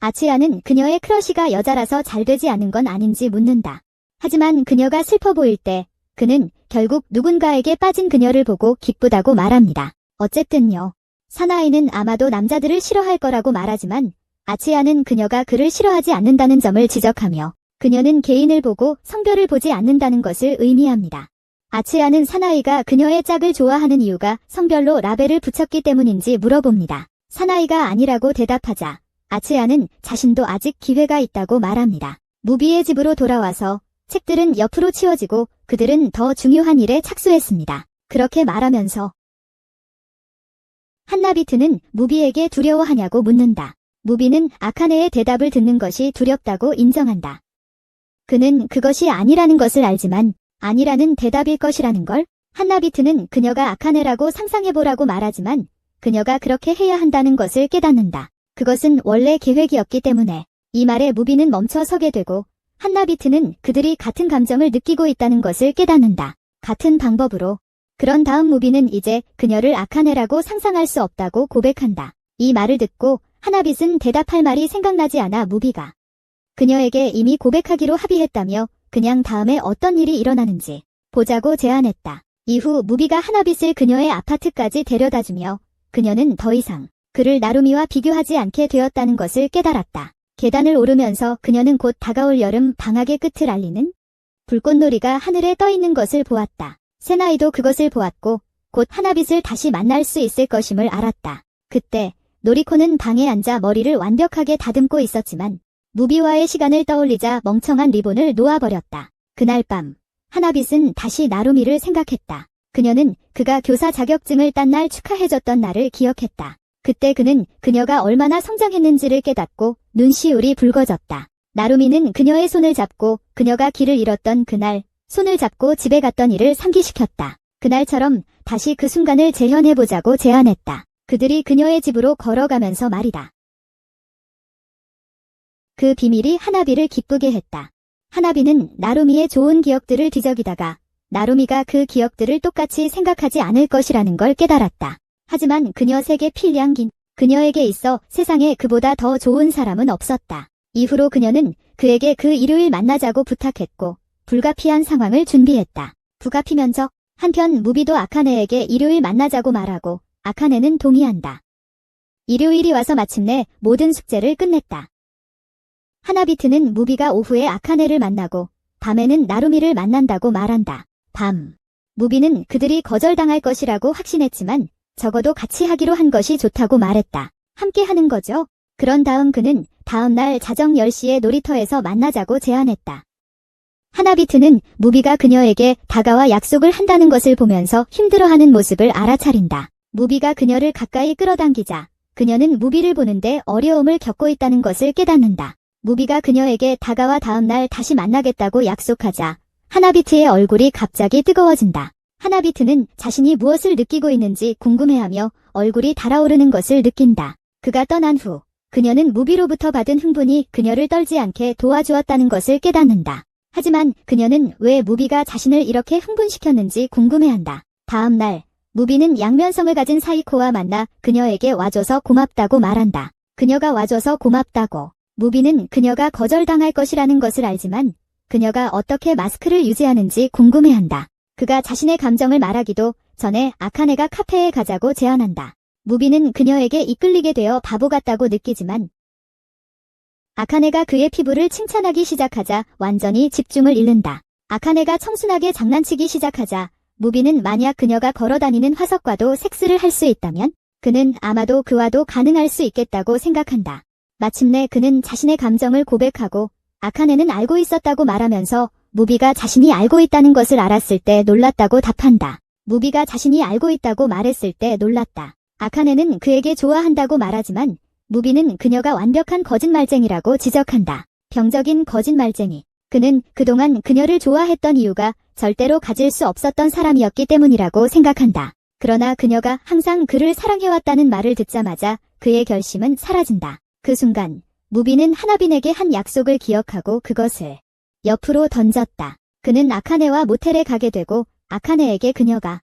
아치야는 그녀의 크러쉬가 여자라서 잘 되지 않은 건 아닌지 묻는다. 하지만 그녀가 슬퍼 보일 때 그는 결국 누군가에게 빠진 그녀를 보고 기쁘다고 말합니다. 어쨌든요. 사나이는 아마도 남자들을 싫어할 거라고 말하지만 아치야는 그녀가 그를 싫어하지 않는다는 점을 지적하며 그녀는 개인을 보고 성별을 보지 않는다는 것을 의미합니다. 아치야는 사나이가 그녀의 짝을 좋아하는 이유가 성별로 라벨을 붙였기 때문인지 물어봅니다. 사나이가 아니라고 대답하자 아치야는 자신도 아직 기회가 있다고 말합니다. 무비의 집으로 돌아와서 책들은 옆으로 치워지고 그들은 더 중요한 일에 착수했습니다. 그렇게 말하면서 한나비트는 무비에게 두려워하냐고 묻는다. 무비는 아카네의 대답을 듣는 것이 두렵다고 인정한다. 그는 그것이 아니라는 것을 알지만 아니라는 대답일 것이라는 걸. 한나비트는 그녀가 아카네라고 상상해보라고 말하지만 그녀가 그렇게 해야 한다는 것을 깨닫는다. 그것은 원래 계획이었기 때문에. 이 말에 무비는 멈춰 서게 되고 한나비트는 그들이 같은 감정을 느끼고 있다는 것을 깨닫는다. 같은 방법으로. 그런 다음 무비는 이제 그녀를 아카네라고 상상할 수 없다고 고백한다. 이 말을 듣고 하나빗은 대답할 말이 생각나지 않아 무비가 그녀에게 이미 고백하기로 합의했다며 그냥 다음에 어떤 일이 일어나는지 보자고 제안했다. 이후 무비가 하나빗을 그녀의 아파트까지 데려다주며 그녀는 더 이상 그를 나루미와 비교하지 않게 되었다는 것을 깨달았다. 계단을 오르면서 그녀는 곧 다가올 여름 방학의 끝을 알리는 불꽃놀이가 하늘에 떠 있는 것을 보았다. 세나이도 그것을 보았고 곧 하나빗을 다시 만날 수 있을 것임을 알았다. 그때 노리코는 방에 앉아 머리를 완벽하게 다듬고 있었지만 무비와의 시간을 떠올리자 멍청한 리본을 놓아버렸다. 그날 밤 하나빗은 다시 나루미를 생각했다. 그녀는 그가 교사 자격증을 딴 날 축하해줬던 날을 기억했다. 그때 그는 그녀가 얼마나 성장했는지를 깨닫고 눈시울이 붉어졌다. 나루미는 그녀의 손을 잡고 그녀가 길을 잃었던 그날 손을 잡고 집에 갔던 일을 상기시켰다. 그날처럼 다시 그 순간을 재현해보자고 제안했다. 그들이 그녀의 집으로 걸어가면서 말이다. 그 비밀이 하나비를 기쁘게 했다. 하나비는 나루미의 좋은 기억들을 뒤적이다가 나루미가 그 기억들을 똑같이 생각하지 않을 것이라는 걸 깨달았다. 하지만 그녀 색의 필량긴 그녀에게 있어 세상에 그보다 더 좋은 사람은 없었다. 이후로 그녀는 그에게 그 일요일 만나자고 부탁했고 불가피한 상황을 준비했다. 불가피 면접. 한편 무비도 아카네에게 일요일 만나자고 말하고 아카네는 동의한다. 일요일이 와서 마침내 모든 숙제를 끝냈다. 하나비트는 무비가 오후에 아카네를 만나고 밤에는 나루미를 만난다고 말한다. 밤. 무비는 그들이 거절당할 것이라고 확신했지만 적어도 같이 하기로 한 것이 좋다고 말했다. 함께 하는 거죠. 그런 다음 그는 다음 날 자정 10시에 놀이터에서 만나자고 제안했다. 하나비트는 무비가 그녀에게 다가와 약속을 한다는 것을 보면서 힘들어하는 모습을 알아차린다. 무비가 그녀를 가까이 끌어당기자 그녀는 무비를 보는데 어려움을 겪고 있다는 것을 깨닫는다. 무비가 그녀에게 다가와 다음 날 다시 만나겠다고 약속하자 하나비트의 얼굴이 갑자기 뜨거워진다. 하나비트는 자신이 무엇을 느끼고 있는지 궁금해하며 얼굴이 달아오르는 것을 느낀다. 그가 떠난 후 그녀는 무비로부터 받은 흥분이 그녀를 떨지 않게 도와주었다는 것을 깨닫는다. 하지만 그녀는 왜 무비가 자신을 이렇게 흥분시켰는지 궁금해한다. 다음 날 무비는 양면성을 가진 사이코와 만나 그녀에게 와줘서 고맙다고 말한다. 그녀가 와줘서 고맙다고. 무비는 그녀가 거절당할 것이라는 것을 알지만 그녀가 어떻게 마스크를 유지하는지 궁금해한다. 그가 자신의 감정을 말하기도 전에 아카네가 카페에 가자고 제안한다. 무비는 그녀에게 이끌리게 되어 바보 같다고 느끼지만 아카네가 그의 피부를 칭찬하기 시작하자 완전히 집중을 잃는다. 아카네가 청순하게 장난치기 시작하자 무비는 만약 그녀가 걸어다니는 화석과도 섹스를 할 수 있다면 그는 아마도 그와도 가능할 수 있겠다고 생각한다. 마침내 그는 자신의 감정을 고백하고 아카네는 알고 있었다고 말하면서 무비가 자신이 알고 있다는 것을 알았을 때 놀랐다고 답한다. 무비가 자신이 알고 있다고 말했을 때 놀랐다. 아카네는 그에게 좋아한다고 말하지만 무비는 그녀가 완벽한 거짓말쟁이라고 지적한다. 병적인 거짓말쟁이. 그는 그동안 그녀를 좋아했던 이유가 절대로 가질 수 없었던 사람이었기 때문이라고 생각한다. 그러나 그녀가 항상 그를 사랑해왔다는 말을 듣자마자 그의 결심은 사라진다. 그 순간 무비는 하나빈에게 한 약속을 기억하고 그것을 옆으로 던졌다. 그는 아카네와 모텔에 가게 되고 아카네에게 그녀가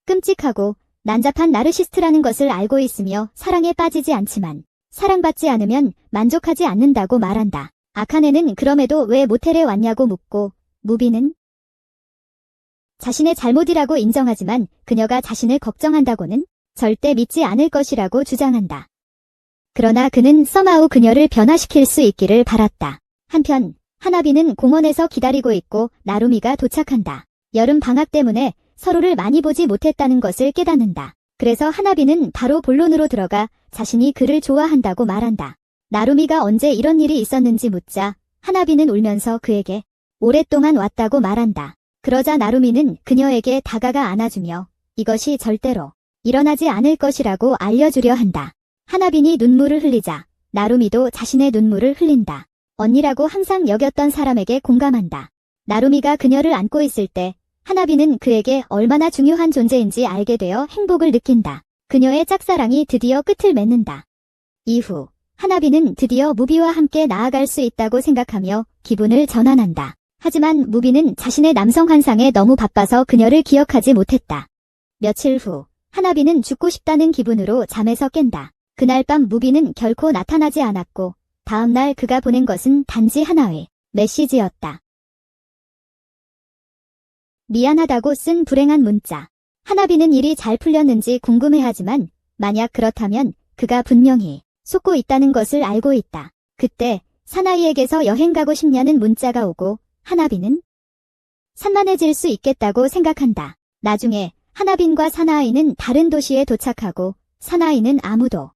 끔찍하고 난잡한 나르시스트라는 것을 알고 있으며 사랑에 빠지지 않지만 사랑받지 않으면 만족하지 않는다고 말한다. 아카네는 그럼에도 왜 모텔에 왔냐고 묻고 무비는 자신의 잘못이라고 인정하지만 그녀가 자신을 걱정한다고는 절대 믿지 않을 것이라고 주장한다. 그러나 그는 썸하우 그녀를 변화시킬 수 있기를 바랐다. 한편 하나비는 공원에서 기다리고 있고 나루미가 도착한다. 여름 방학 때문에 서로를 많이 보지 못했다는 것을 깨닫는다. 그래서 하나비는 바로 본론으로 들어가 자신이 그를 좋아한다고 말한다. 나루미가 언제 이런 일이 있었는지 묻자 하나비는 울면서 그에게 오랫동안 왔다고 말한다. 그러자 나루미는 그녀에게 다가가 안아주며 이것이 절대로 일어나지 않을 것이라고 알려주려 한다. 하나빈이 눈물을 흘리자 나루미도 자신의 눈물을 흘린다. 언니라고 항상 여겼던 사람에게 공감한다. 나루미가 그녀를 안고 있을 때 하나비는 그에게 얼마나 중요한 존재인지 알게 되어 행복을 느낀다. 그녀의 짝사랑이 드디어 끝을 맺는다. 이후 하나비는 드디어 무비와 함께 나아갈 수 있다고 생각하며 기분을 전환한다. 하지만 무비는 자신의 남성 환상에 너무 바빠서 그녀를 기억하지 못했다. 며칠 후 하나비는 죽고 싶다는 기분으로 잠에서 깬다. 그날 밤 무비는 결코 나타나지 않았고 다음날 그가 보낸 것은 단지 하나의 메시지였다. 미안하다고 쓴 불행한 문자. 하나비는 일이 잘 풀렸는지 궁금해하지만 만약 그렇다면 그가 분명히 속고 있다는 것을 알고 있다. 그때 사나이에게서 여행 가고 싶냐는 문자가 오고 하나비는 산만해질 수 있겠다고 생각한다. 나중에 하나빈과 사나이는 다른 도시에 도착하고 사나이는 아무도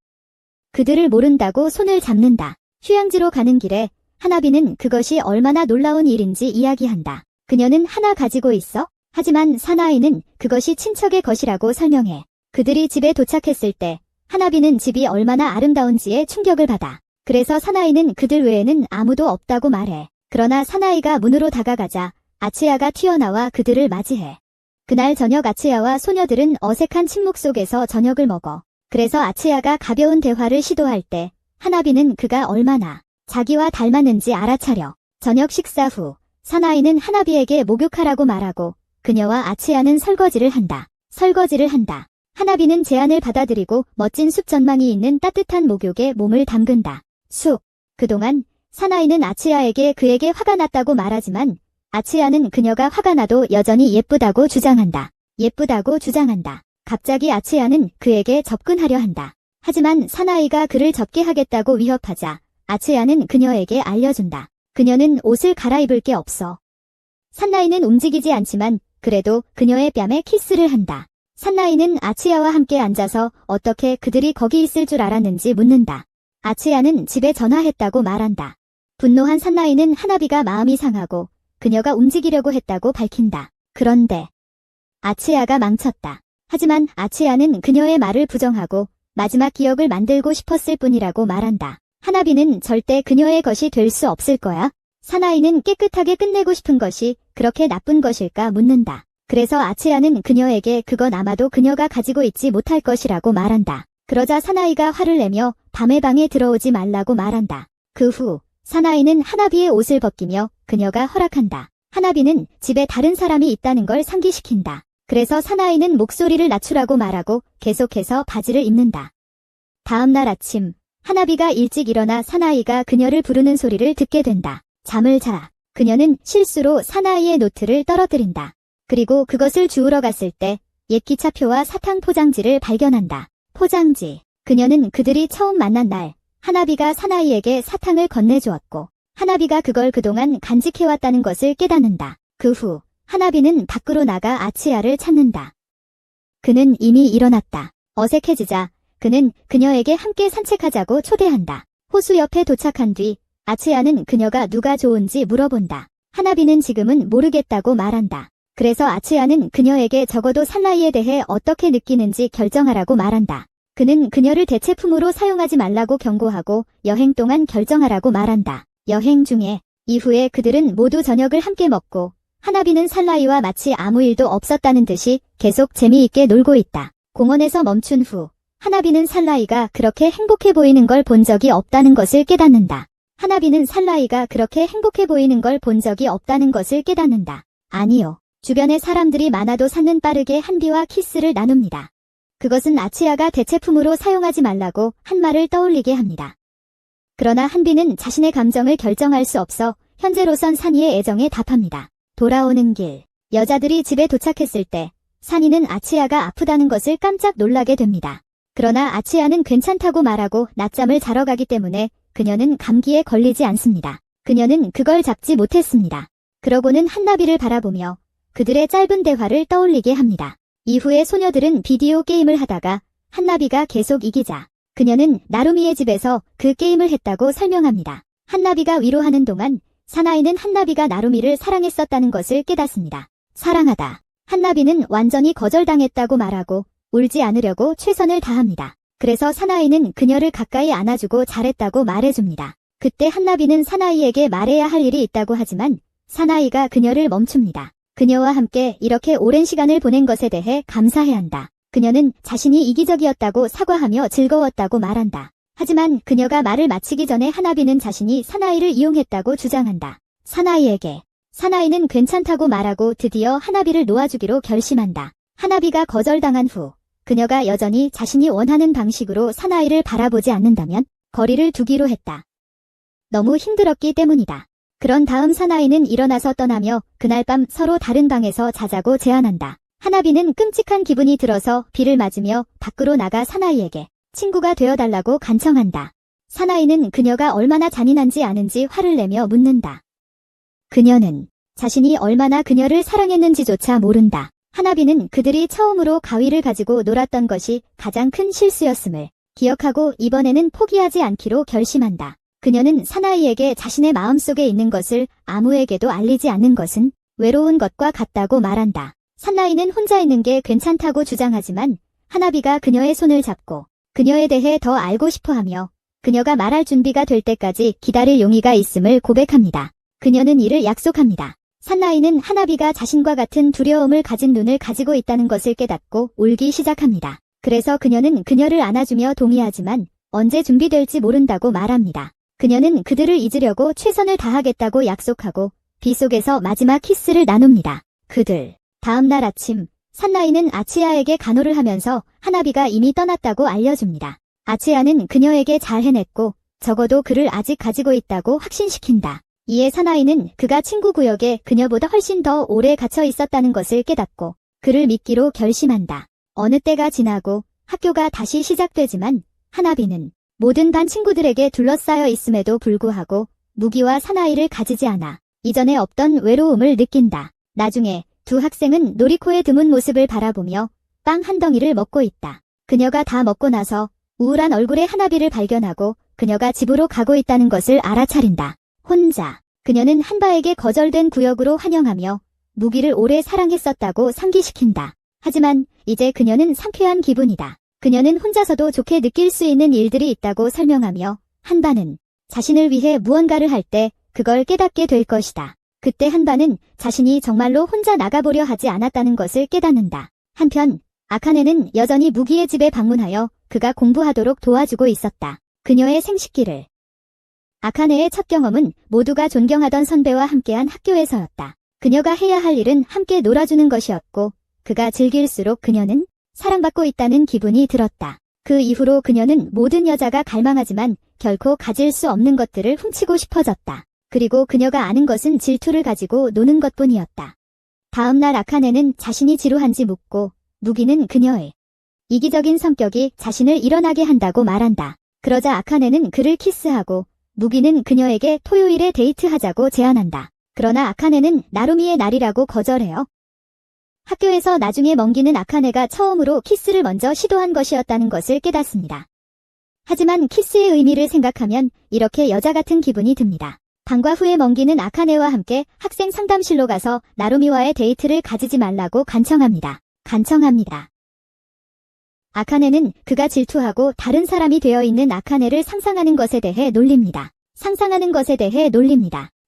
그들을 모른다고 손을 잡는다. 휴양지로 가는 길에 하나비는 그것이 얼마나 놀라운 일인지 이야기한다. 그녀는 하나 가지고 있어? 하지만 사나이는 그것이 친척의 것이라고 설명해. 그들이 집에 도착했을 때 하나비는 집이 얼마나 아름다운지에 충격을 받아. 그래서 사나이는 그들 외에는 아무도 없다고 말해. 그러나 사나이가 문으로 다가가자 아츠야가 튀어나와 그들을 맞이해. 그날 저녁 아츠야와 소녀들은 어색한 침묵 속에서 저녁을 먹어. 그래서 아츠야가 가벼운 대화를 시도할 때 하나비는 그가 얼마나 자기와 닮았는지 알아차려. 저녁 식사 후 사나이는 하나비에게 목욕하라고 말하고 그녀와 아츠야는 설거지를 한다. 하나비는 제안을 받아들이고 멋진 숲 전망이 있는 따뜻한 목욕에 몸을 담근다. 숲. 그동안 사나이는 아츠야에게 그에게 화가 났다고 말하지만 아츠야는 그녀가 화가 나도 여전히 예쁘다고 주장한다. 갑자기 아츠야는 그에게 접근하려 한다. 하지만 사나이가 그를 접게 하겠다고 위협하자 아츠야는 그녀에게 알려준다. 그녀는 옷을 갈아입을 게 없어. 산나이는 움직이지 않지만 그래도 그녀의 뺨에 키스를 한다. 산나이는 아츠야와 함께 앉아서 어떻게 그들이 거기 있을 줄 알았는지 묻는다. 아츠야는 집에 전화했다고 말한다. 분노한 산나이는 하나비가 마음이 상하고 그녀가 움직이려고 했다고 밝힌다. 그런데 아츠야가 망쳤다. 하지만 아츠야는 그녀의 말을 부정하고 마지막 기억을 만들고 싶었을 뿐이라고 말한다. 하나비는 절대 그녀의 것이 될 수 없을 거야. 사나이는 깨끗하게 끝내고 싶은 것이 그렇게 나쁜 것일까 묻는다. 그래서 아츠야는 그녀에게 그건 아마도 그녀가 가지고 있지 못할 것이라고 말한다. 그러자 사나이가 화를 내며 밤에 방에 들어오지 말라고 말한다. 그 후 사나이는 하나비의 옷을 벗기며 그녀가 허락한다. 하나비는 집에 다른 사람이 있다는 걸 상기시킨다. 그래서 사나이는 목소리를 낮추라고 말하고 계속해서 바지를 입는다. 다음 날 아침 하나비가 일찍 일어나 사나이가 그녀를 부르는 소리를 듣게 된다. 잠을 자. 그녀는 실수로 사나이의 노트를 떨어뜨린다. 그리고 그것을 주우러 갔을 때 옛 기차표와 사탕 포장지를 발견한다. 포장지. 그녀는 그들이 처음 만난 날 하나비가 사나이에게 사탕을 건네주었고 하나비가 그걸 그동안 간직해왔다는 것을 깨닫는다. 그 후 하나비는 밖으로 나가 아츠야를 찾는다. 그는 이미 일어났다. 어색해지자 그는 그녀에게 함께 산책하자고 초대한다. 호수 옆에 도착한 뒤 아츠야는 그녀가 누가 좋은지 물어본다. 하나비는 지금은 모르겠다고 말한다. 그래서 아츠야는 그녀에게 적어도 산나이에 대해 어떻게 느끼는지 결정하라고 말한다. 그는 그녀를 대체품으로 사용하지 말라고 경고하고 여행 동안 결정하라고 말한다. 여행 중에 이후에 그들은 모두 저녁을 함께 먹고 하나비는 산나이와 마치 아무 일도 없었다는 듯이 계속 재미있게 놀고 있다. 공원에서 멈춘 후 하나비는 산나이가 그렇게 행복해 보이는 걸 본 적이 없다는 것을 깨닫는다. 하나비는 산나이가 그렇게 행복해 보이는 걸 본 적이 없다는 것을 깨닫는다. 아니요. 주변에 사람들이 많아도 산는 빠르게 한비와 키스를 나눕니다. 그것은 아츠야가 대체품으로 사용하지 말라고 한 말을 떠올리게 합니다. 그러나 한비는 자신의 감정을 결정할 수 없어 현재로선 산이의 애정에 답합니다. 돌아오는 길. 여자들이 집에 도착했을 때 산이는 아츠야가 아프다는 것을 깜짝 놀라게 됩니다. 그러나 아츠야는 괜찮다고 말하고 낮잠을 자러 가기 때문에 그녀는 감기에 걸리지 않습니다. 그녀는 그걸 잡지 못했습니다. 그러고는 한나비를 바라보며 그들의 짧은 대화를 떠올리게 합니다. 이후에 소녀들은 비디오 게임을 하다가 한나비가 계속 이기자 그녀는 나루미의 집에서 그 게임을 했다고 설명합니다. 한나비가 위로하는 동안 사나이는 한나비가 나루미를 사랑했었다는 것을 깨닫습니다. 사랑하다. 한나비는 완전히 거절당했다고 말하고 울지 않으려고 최선을 다합니다. 그래서 사나이는 그녀를 가까이 안아주고 잘했다고 말해줍니다. 그때 한나비는 사나이에게 말해야 할 일이 있다고 하지만 사나이가 그녀를 멈춥니다. 그녀와 함께 이렇게 오랜 시간을 보낸 것에 대해 감사해야 한다. 그녀는 자신이 이기적이었다고 사과하며 즐거웠다고 말한다. 하지만 그녀가 말을 마치기 전에 하나비는 자신이 사나이를 이용했다고 주장한다. 사나이는 괜찮다고 말하고 드디어 하나비를 놓아주기로 결심한다. 하나비가 거절당한 후 그녀가 여전히 자신이 원하는 방식으로 사나이를 바라보지 않는다면 거리를 두기로 했다. 너무 힘들었기 때문이다. 그런 다음 사나이는 일어나서 떠나며 그날 밤 서로 다른 방에서 자자고 제안한다. 하나비는 끔찍한 기분이 들어서 비를 맞으며 밖으로 나가 사나이에게 친구가 되어달라고 간청한다. 사나이는 그녀가 얼마나 잔인한지 아는지 화를 내며 묻는다. 그녀는 자신이 얼마나 그녀를 사랑했는지조차 모른다. 하나비는 그들이 처음으로 가위를 가지고 놀았던 것이 가장 큰 실수였음을 기억하고 이번에는 포기하지 않기로 결심한다. 그녀는 사나이에게 자신의 마음속에 있는 것을 아무에게도 알리지 않는 것은 외로운 것과 같다고 말한다. 사나이는 혼자 있는 게 괜찮다고 주장하지만 하나비가 그녀의 손을 잡고 그녀에 대해 더 알고 싶어하며 그녀가 말할 준비가 될 때까지 기다릴 용의가 있음을 고백합니다. 그녀는 이를 약속합니다. 사나이는 하나비가 자신과 같은 두려움을 가진 눈을 가지고 있다는 것을 깨닫고 울기 시작합니다. 그래서 그녀는 그녀를 안아주며 동의하지만 언제 준비될지 모른다고 말합니다. 그녀는 그들을 잊으려고 최선을 다하겠다고 약속하고 비 속에서 마지막 키스를 나눕니다. 다음 날 아침 산나이는 아츠야에게 간호를 하면서 하나비가 이미 떠났다고 알려줍니다. 아츠야는 그녀에게 잘 해냈고 적어도 그를 아직 가지고 있다고 확신시킨다. 이에 사나이는 그가 친구 구역에 그녀보다 훨씬 더 오래 갇혀 있었다는 것을 깨닫고 그를 믿기로 결심한다. 어느 때가 지나고 학교가 다시 시작되지만 하나비는 모든 반 친구들에게 둘러싸여 있음에도 불구하고 무기와 사나이를 가지지 않아 이전에 없던 외로움을 느낀다. 나중에 두 학생은 노리코의 드문 모습을 바라보며 빵 한 덩이를 먹고 있다. 그녀가 다 먹고 나서 우울한 얼굴의 하나비를 발견하고 그녀가 집으로 가고 있다는 것을 알아차린다. 혼자 그녀는 한바에게 거절된 구역으로 환영하며 무기를 오래 사랑했었다고 상기시킨다. 하지만 이제 그녀는 상쾌한 기분이다. 그녀는 혼자서도 좋게 느낄 수 있는 일들이 있다고 설명하며 한바는 자신을 위해 무언가를 할 때 그걸 깨닫게 될 것이다. 그때 한바는 자신이 정말로 혼자 나가보려 하지 않았다는 것을 깨닫는다. 한편 아카네는 여전히 무기의 집에 방문하여 그가 공부하도록 도와주고 있었다. 그녀의 생식기를 아카네의 첫 경험은 모두가 존경하던 선배와 함께한 학교에서였다. 그녀가 해야 할 일은 함께 놀아주는 것이었고 그가 즐길수록 그녀는 사랑받고 있다는 기분이 들었다. 그 이후로 그녀는 모든 여자가 갈망하지만 결코 가질 수 없는 것들을 훔치고 싶어졌다. 그리고 그녀가 아는 것은 질투를 가지고 노는 것뿐이었다. 다음 날 아카네는 자신이 지루한지 묻고 무기는 그녀의 이기적인 성격이 자신을 일어나게 한다고 말한다. 그러자 아카네는 그를 키스하고 무기는 그녀에게 토요일에 데이트하자고 제안한다. 그러나 아카네는 나루미의 날이라고 거절해요. 학교에서 나중에 멍기는 아카네가 처음으로 키스를 먼저 시도한 것이었다는 것을 깨닫습니다. 하지만 키스의 의미를 생각하면 이렇게 여자 같은 기분이 듭니다. 방과 후에 멍기는 아카네와 함께 학생 상담실로 가서 나루미와의 데이트를 가지지 말라고 간청합니다. 아카네는 그가 질투하고 다른 사람이 되어 있는 아카네를 상상하는 것에 대해 놀립니다.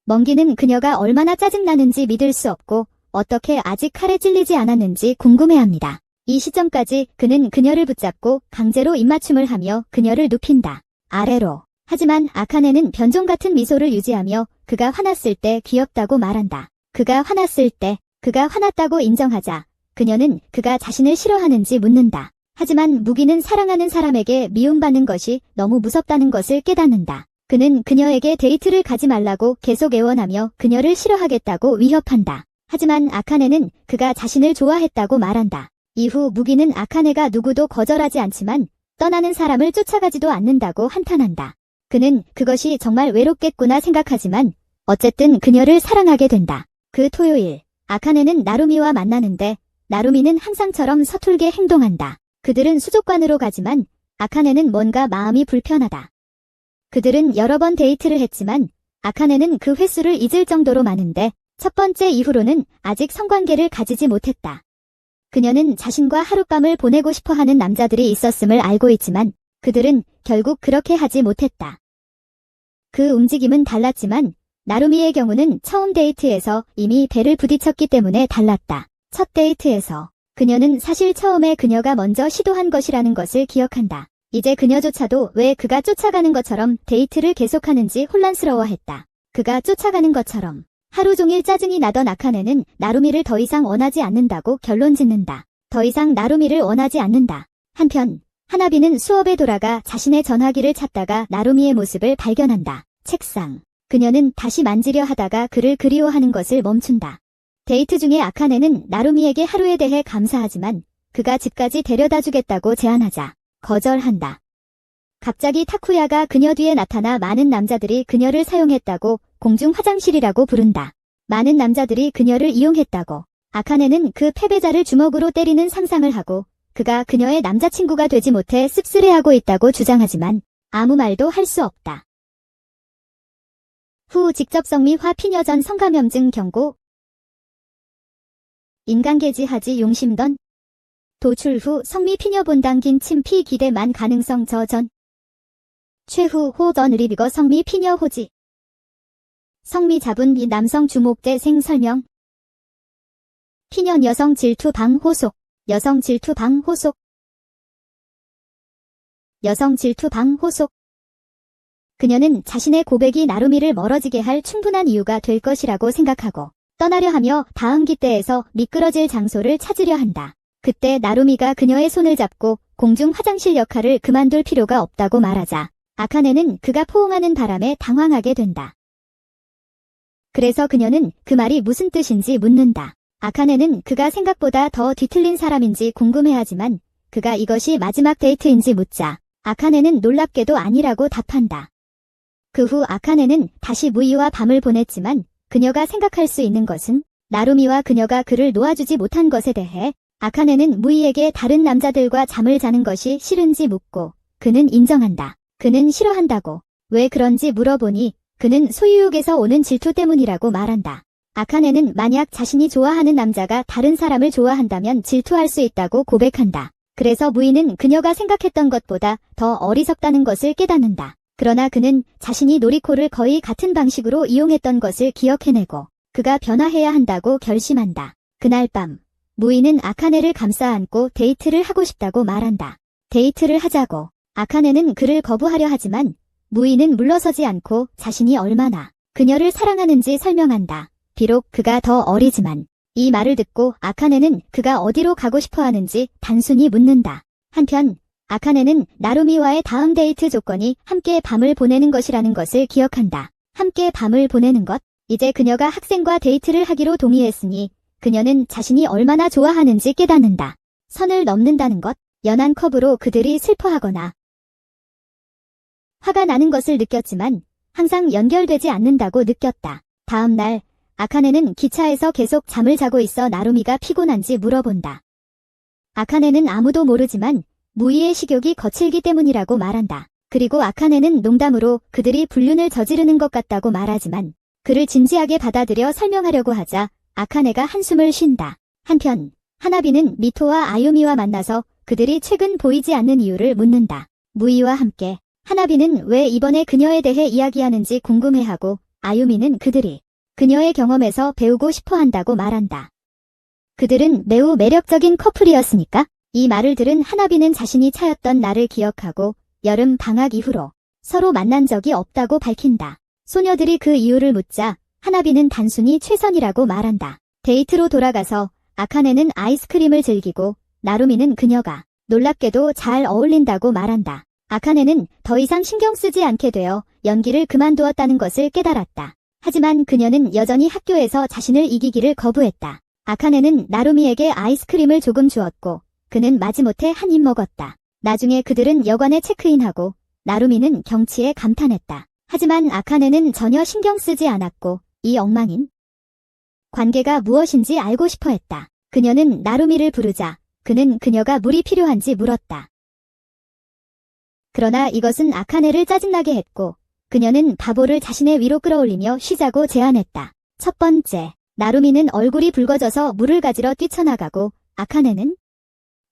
멍기는 그녀가 얼마나 짜증나는지 믿을 수 없고 어떻게 아직 칼에 찔리지 않았는지 궁금해합니다. 이 시점까지 그는 그녀를 붙잡고 강제로 입맞춤을 하며 그녀를 눕힌다. 아래로. 하지만 아카네는 변종 같은 미소를 유지하며 그가 화났을 때 귀엽다고 말한다. 그가 화났다고 인정하자 그녀는 그가 자신을 싫어하는지 묻는다. 하지만 무기는 사랑하는 사람에게 미움받는 것이 너무 무섭다는 것을 깨닫는다. 그는 그녀에게 데이트를 가지 말라고 계속 애원하며 그녀를 싫어하겠다고 위협한다. 하지만 아카네는 그가 자신을 좋아했다고 말한다. 이후 무기는 아카네가 누구도 거절하지 않지만 떠나는 사람을 쫓아가지도 않는다고 한탄한다. 그는 그것이 정말 외롭겠구나 생각하지만 어쨌든 그녀를 사랑하게 된다. 그 토요일, 아카네는 나루미와 만나는데 나루미는 항상처럼 서툴게 행동한다. 그들은 수족관으로 가지만 아카네는 뭔가 마음이 불편하다. 그들은 여러 번 데이트를 했지만 아카네는 그 횟수를 잊을 정도로 많은데 첫 번째 이후로는 아직 성관계를 가지지 못했다. 그녀는 자신과 하룻밤을 보내고 싶어하는 남자들이 있었음을 알고 있지만 그들은 결국 그렇게 하지 못했다. 그 움직임은 달랐지만 나루미의 경우는 처음 데이트에서 이미 배를 부딪혔기 때문에 달랐다. 첫 데이트에서 그녀는 사실 처음에 그녀가 먼저 시도한 것이라는 것을 기억한다. 이제 그녀조차도 왜 그가 쫓아가는 것처럼 데이트를 계속하는지 혼란스러워했다. 그가 쫓아가는 것처럼 하루 종일 짜증이 나던 아카네는 나루미를 더 이상 원하지 않는다고 결론짓는다. 더 이상 나루미를 원하지 않는다. 한편 하나비는 수업에 돌아가 자신의 전화기를 찾다가 나루미의 모습을 발견한다. 책상. 그녀는 다시 만지려 하다가 그를 그리워하는 것을 멈춘다. 데이트 중에 아카네는 나루미에게 하루에 대해 감사하지만 그가 집까지 데려다 주겠다고 제안하자 거절한다. 갑자기 타쿠야가 그녀 뒤에 나타나 많은 남자들이 그녀를 사용했다고 공중 화장실이라고 부른다. 많은 남자들이 그녀를 이용했다고. 아카네는 그 패배자를 주먹으로 때리는 상상을 하고 그가 그녀의 남자친구가 되지 못해 씁쓸해하고 있다고 주장하지만 아무 말도 할 수 없다. 후 직접성미화 피녀전 성감염증 경고. 인간계지하지 용심던. 도출 후 성미 피녀 본당긴 침피 기대만 가능성 저전. 최후 호전 리비거 성미 피녀 호지. 성미 잡은 이 남성 주목대 생 설명. 피녀 여성 질투 방 호속. 여성 질투 방 호속. 여성 질투 방 호속. 그녀는 자신의 고백이 나루미를 멀어지게 할 충분한 이유가 될 것이라고 생각하고 떠나려 하며 다음 기대에서 미끄러질 장소를 찾으려 한다. 그때 나루미가 그녀의 손을 잡고 공중 화장실 역할을 그만둘 필요가 없다고 말하자 아카네는 그가 포옹하는 바람에 당황하게 된다. 그래서 그녀는 그 말이 무슨 뜻인지 묻는다. 아카네는 그가 생각보다 더 뒤틀린 사람인지 궁금해하지만 그가 이것이 마지막 데이트인지 묻자 아카네는 놀랍게도 아니라고 답한다. 그 후 아카네는 다시 무이와 밤을 보냈지만 그녀가 생각할 수 있는 것은 나루미와 그녀가 그를 놓아주지 못한 것에 대해 아카네는 무이에게 다른 남자들과 잠을 자는 것이 싫은지 묻고 그는 인정한다. 그는 싫어한다고. 왜 그런지 물어보니 그는 소유욕에서 오는 질투 때문이라고 말한다. 아카네는 만약 자신이 좋아하는 남자가 다른 사람을 좋아한다면 질투할 수 있다고 고백한다. 그래서 무이는 그녀가 생각했던 것보다 더 어리석다는 것을 깨닫는다. 그러나 그는 자신이 노리코를 거의 같은 방식으로 이용했던 것을 기억해내고 그가 변화해야 한다고 결심한다. 그날 밤 무이는 아카네를 감싸 안고 데이트를 하고 싶다고 말한다. 데이트를 하자고. 아카네는 그를 거부하려 하지만 무이는 물러서지 않고 자신이 얼마나 그녀를 사랑하는지 설명한다. 비록 그가 더 어리지만 이 말을 듣고 아카네는 그가 어디로 가고 싶어 하는지 단순히 묻는다. 한편 아카네는 나루미와의 다음 데이트 조건이 함께 밤을 보내는 것이라는 것을 기억한다. 함께 밤을 보내는 것? 이제 그녀가 학생과 데이트를 하기로 동의했으니 그녀는 자신이 얼마나 좋아하는지 깨닫는다. 선을 넘는다는 것? 연한 컵으로 그들이 슬퍼하거나 화가 나는 것을 느꼈지만 항상 연결되지 않는다고 느꼈다. 다음 날 아카네는 기차에서 계속 잠을 자고 있어 나루미가 피곤한지 물어본다. 아카네는 아무도 모르지만 무이의 식욕이 거칠기 때문이라고 말한다. 그리고 아카네는 농담으로 그들이 불륜을 저지르는 것 같다고 말하지만 그를 진지하게 받아들여 설명하려고 하자 아카네가 한숨을 쉰다. 한편 하나비는 미토와 아유미와 만나서 그들이 최근 보이지 않는 이유를 묻는다. 무이와 함께 하나비는 왜 이번에 그녀에 대해 이야기하는지 궁금해하고 아유미는 그들이 그녀의 경험에서 배우고 싶어 한다고 말한다. 그들은 매우 매력적인 커플이었으니까? 이 말을 들은 하나비는 자신이 차였던 날을 기억하고 여름 방학 이후로 서로 만난 적이 없다고 밝힌다. 소녀들이 그 이유를 묻자 하나비는 단순히 최선이라고 말한다. 데이트로 돌아가서 아카네는 아이스크림을 즐기고 나루미는 그녀가 놀랍게도 잘 어울린다고 말한다. 아카네는 더 이상 신경 쓰지 않게 되어 연기를 그만두었다는 것을 깨달았다. 하지만 그녀는 여전히 학교에서 자신을 이기기를 거부했다. 아카네는 나루미에게 아이스크림을 조금 주었고 그는 마지못해 한 입 먹었다. 나중에 그들은 여관에 체크인하고 나루미는 경치에 감탄했다. 하지만 아카네는 전혀 신경 쓰지 않았고 이 엉망인 관계가 무엇인지 알고 싶어 했다. 그녀는 나루미를 부르자 그는 그녀가 물이 필요한지 물었다. 그러나 이것은 아카네를 짜증나게 했고 그녀는 바보를 자신의 위로 끌어올리며 쉬자고 제안했다. 첫 번째, 나루미는 얼굴이 붉어져서 물을 가지러 뛰쳐나가고 아카네는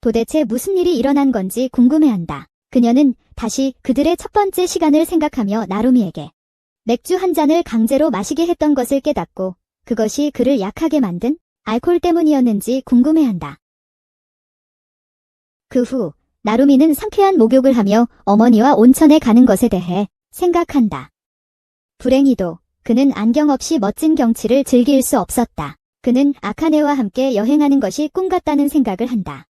도대체 무슨 일이 일어난 건지 궁금해한다. 그녀는 다시 그들의 첫 번째 시간을 생각하며 나루미에게 맥주 한 잔을 강제로 마시게 했던 것을 깨닫고 그것이 그를 약하게 만든 알코올 때문이었는지 궁금해한다. 그 후 나루미는 상쾌한 목욕을 하며 어머니와 온천에 가는 것에 대해 생각한다. 불행히도 그는 안경 없이 멋진 경치를 즐길 수 없었다. 그는 아카네와 함께 여행하는 것이 꿈 같다는 생각을 한다.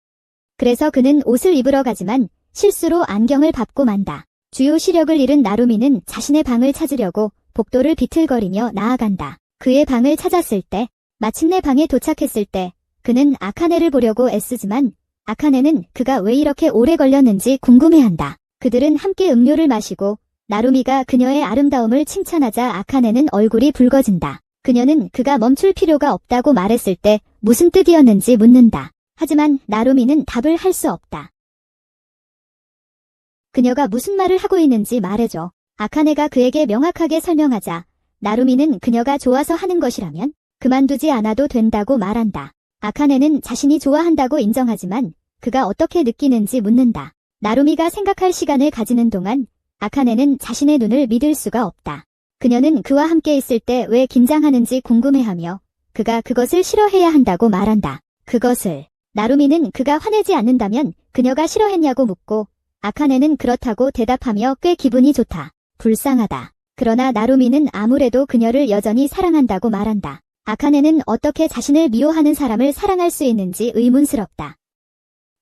그래서 그는 옷을 입으러 가지만 실수로 안경을 밟고 만다. 주요 시력을 잃은 나루미는 자신의 방을 찾으려고 복도를 비틀거리며 나아간다. 그의 방을 찾았을 때, 마침내 방에 도착했을 때 그는 아카네를 보려고 애쓰지만 아카네는 그가 왜 이렇게 오래 걸렸는지 궁금해한다. 그들은 함께 음료를 마시고 나루미가 그녀의 아름다움을 칭찬하자 아카네는 얼굴이 붉어진다. 그녀는 그가 멈출 필요가 없다고 말했을 때 무슨 뜻이었는지 묻는다. 하지만 나루미는 답을 할 수 없다. 그녀가 무슨 말을 하고 있는지 말해줘. 아카네가 그에게 명확하게 설명하자 나루미는 그녀가 좋아서 하는 것이라면 그만두지 않아도 된다고 말한다. 아카네는 자신이 좋아한다고 인정하지만 그가 어떻게 느끼는지 묻는다. 나루미가 생각할 시간을 가지는 동안 아카네는 자신의 눈을 믿을 수가 없다. 그녀는 그와 함께 있을 때 왜 긴장하는지 궁금해하며 그가 그것을 싫어해야 한다고 말한다. 그것을 나루미는 그가 화내지 않는다면 그녀가 싫어했냐고 묻고 아카네는 그렇다고 대답하며 꽤 기분이 좋다. 불쌍하다. 그러나 나루미는 아무래도 그녀를 여전히 사랑한다고 말한다. 아카네는 어떻게 자신을 미워하는 사람을 사랑할 수 있는지 의문스럽다.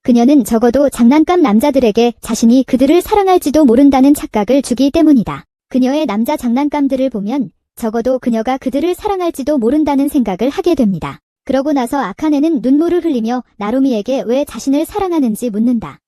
그녀는 적어도 장난감 남자들에게 자신이 그들을 사랑할지도 모른다는 착각을 주기 때문이다. 그녀의 남자 장난감들을 보면 적어도 그녀가 그들을 사랑할지도 모른다는 생각을 하게 됩니다. 그러고 나서 아카네는 눈물을 흘리며 나루미에게 왜 자신을 사랑하는지 묻는다.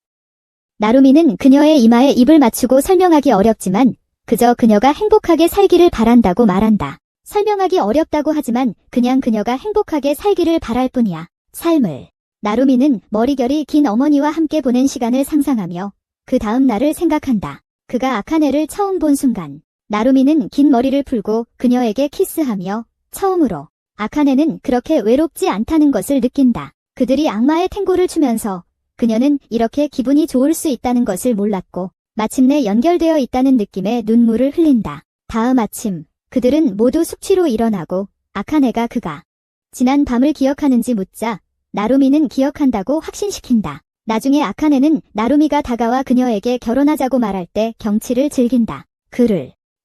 나루미는 그녀의 이마에 입을 맞추고 설명하기 어렵지만 그저 그녀가 행복하게 살기를 바란다고 말한다. 설명하기 어렵다고 하지만 그냥 그녀가 행복하게 살기를 바랄 뿐이야. 삶을. 나루미는 머리결이 긴 어머니와 함께 보낸 시간을 상상하며 그 다음 날을 생각한다. 그가 아카네를 처음 본 순간 나루미는 긴 머리를 풀고 그녀에게 키스하며 처음으로 아카네는 그렇게 외롭지 않다는 것을 느낀다. 그들이 악마의 탱고를 추면서 그녀는 이렇게 기분이 좋을 수 있다는 것을 몰랐고 마침내 연결되어 있다는 느낌에 눈물을 흘린다. 다음 아침 그들은 모두 숙취로 일어나고 아카네가 그가 지난 밤을 기억하는지 묻자 나루미는 기억한다고 확신시킨다. 나중에 아카네는 나루미가 다가와 그녀에게 결혼하자고 말할 때 경치를 즐긴다.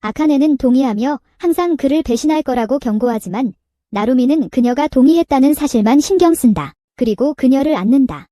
아카네는 동의하며 항상 그를 배신할 거라고 경고하지만 나루미는 그녀가 동의했다는 사실만 신경 쓴다. 그리고 그녀를 안는다.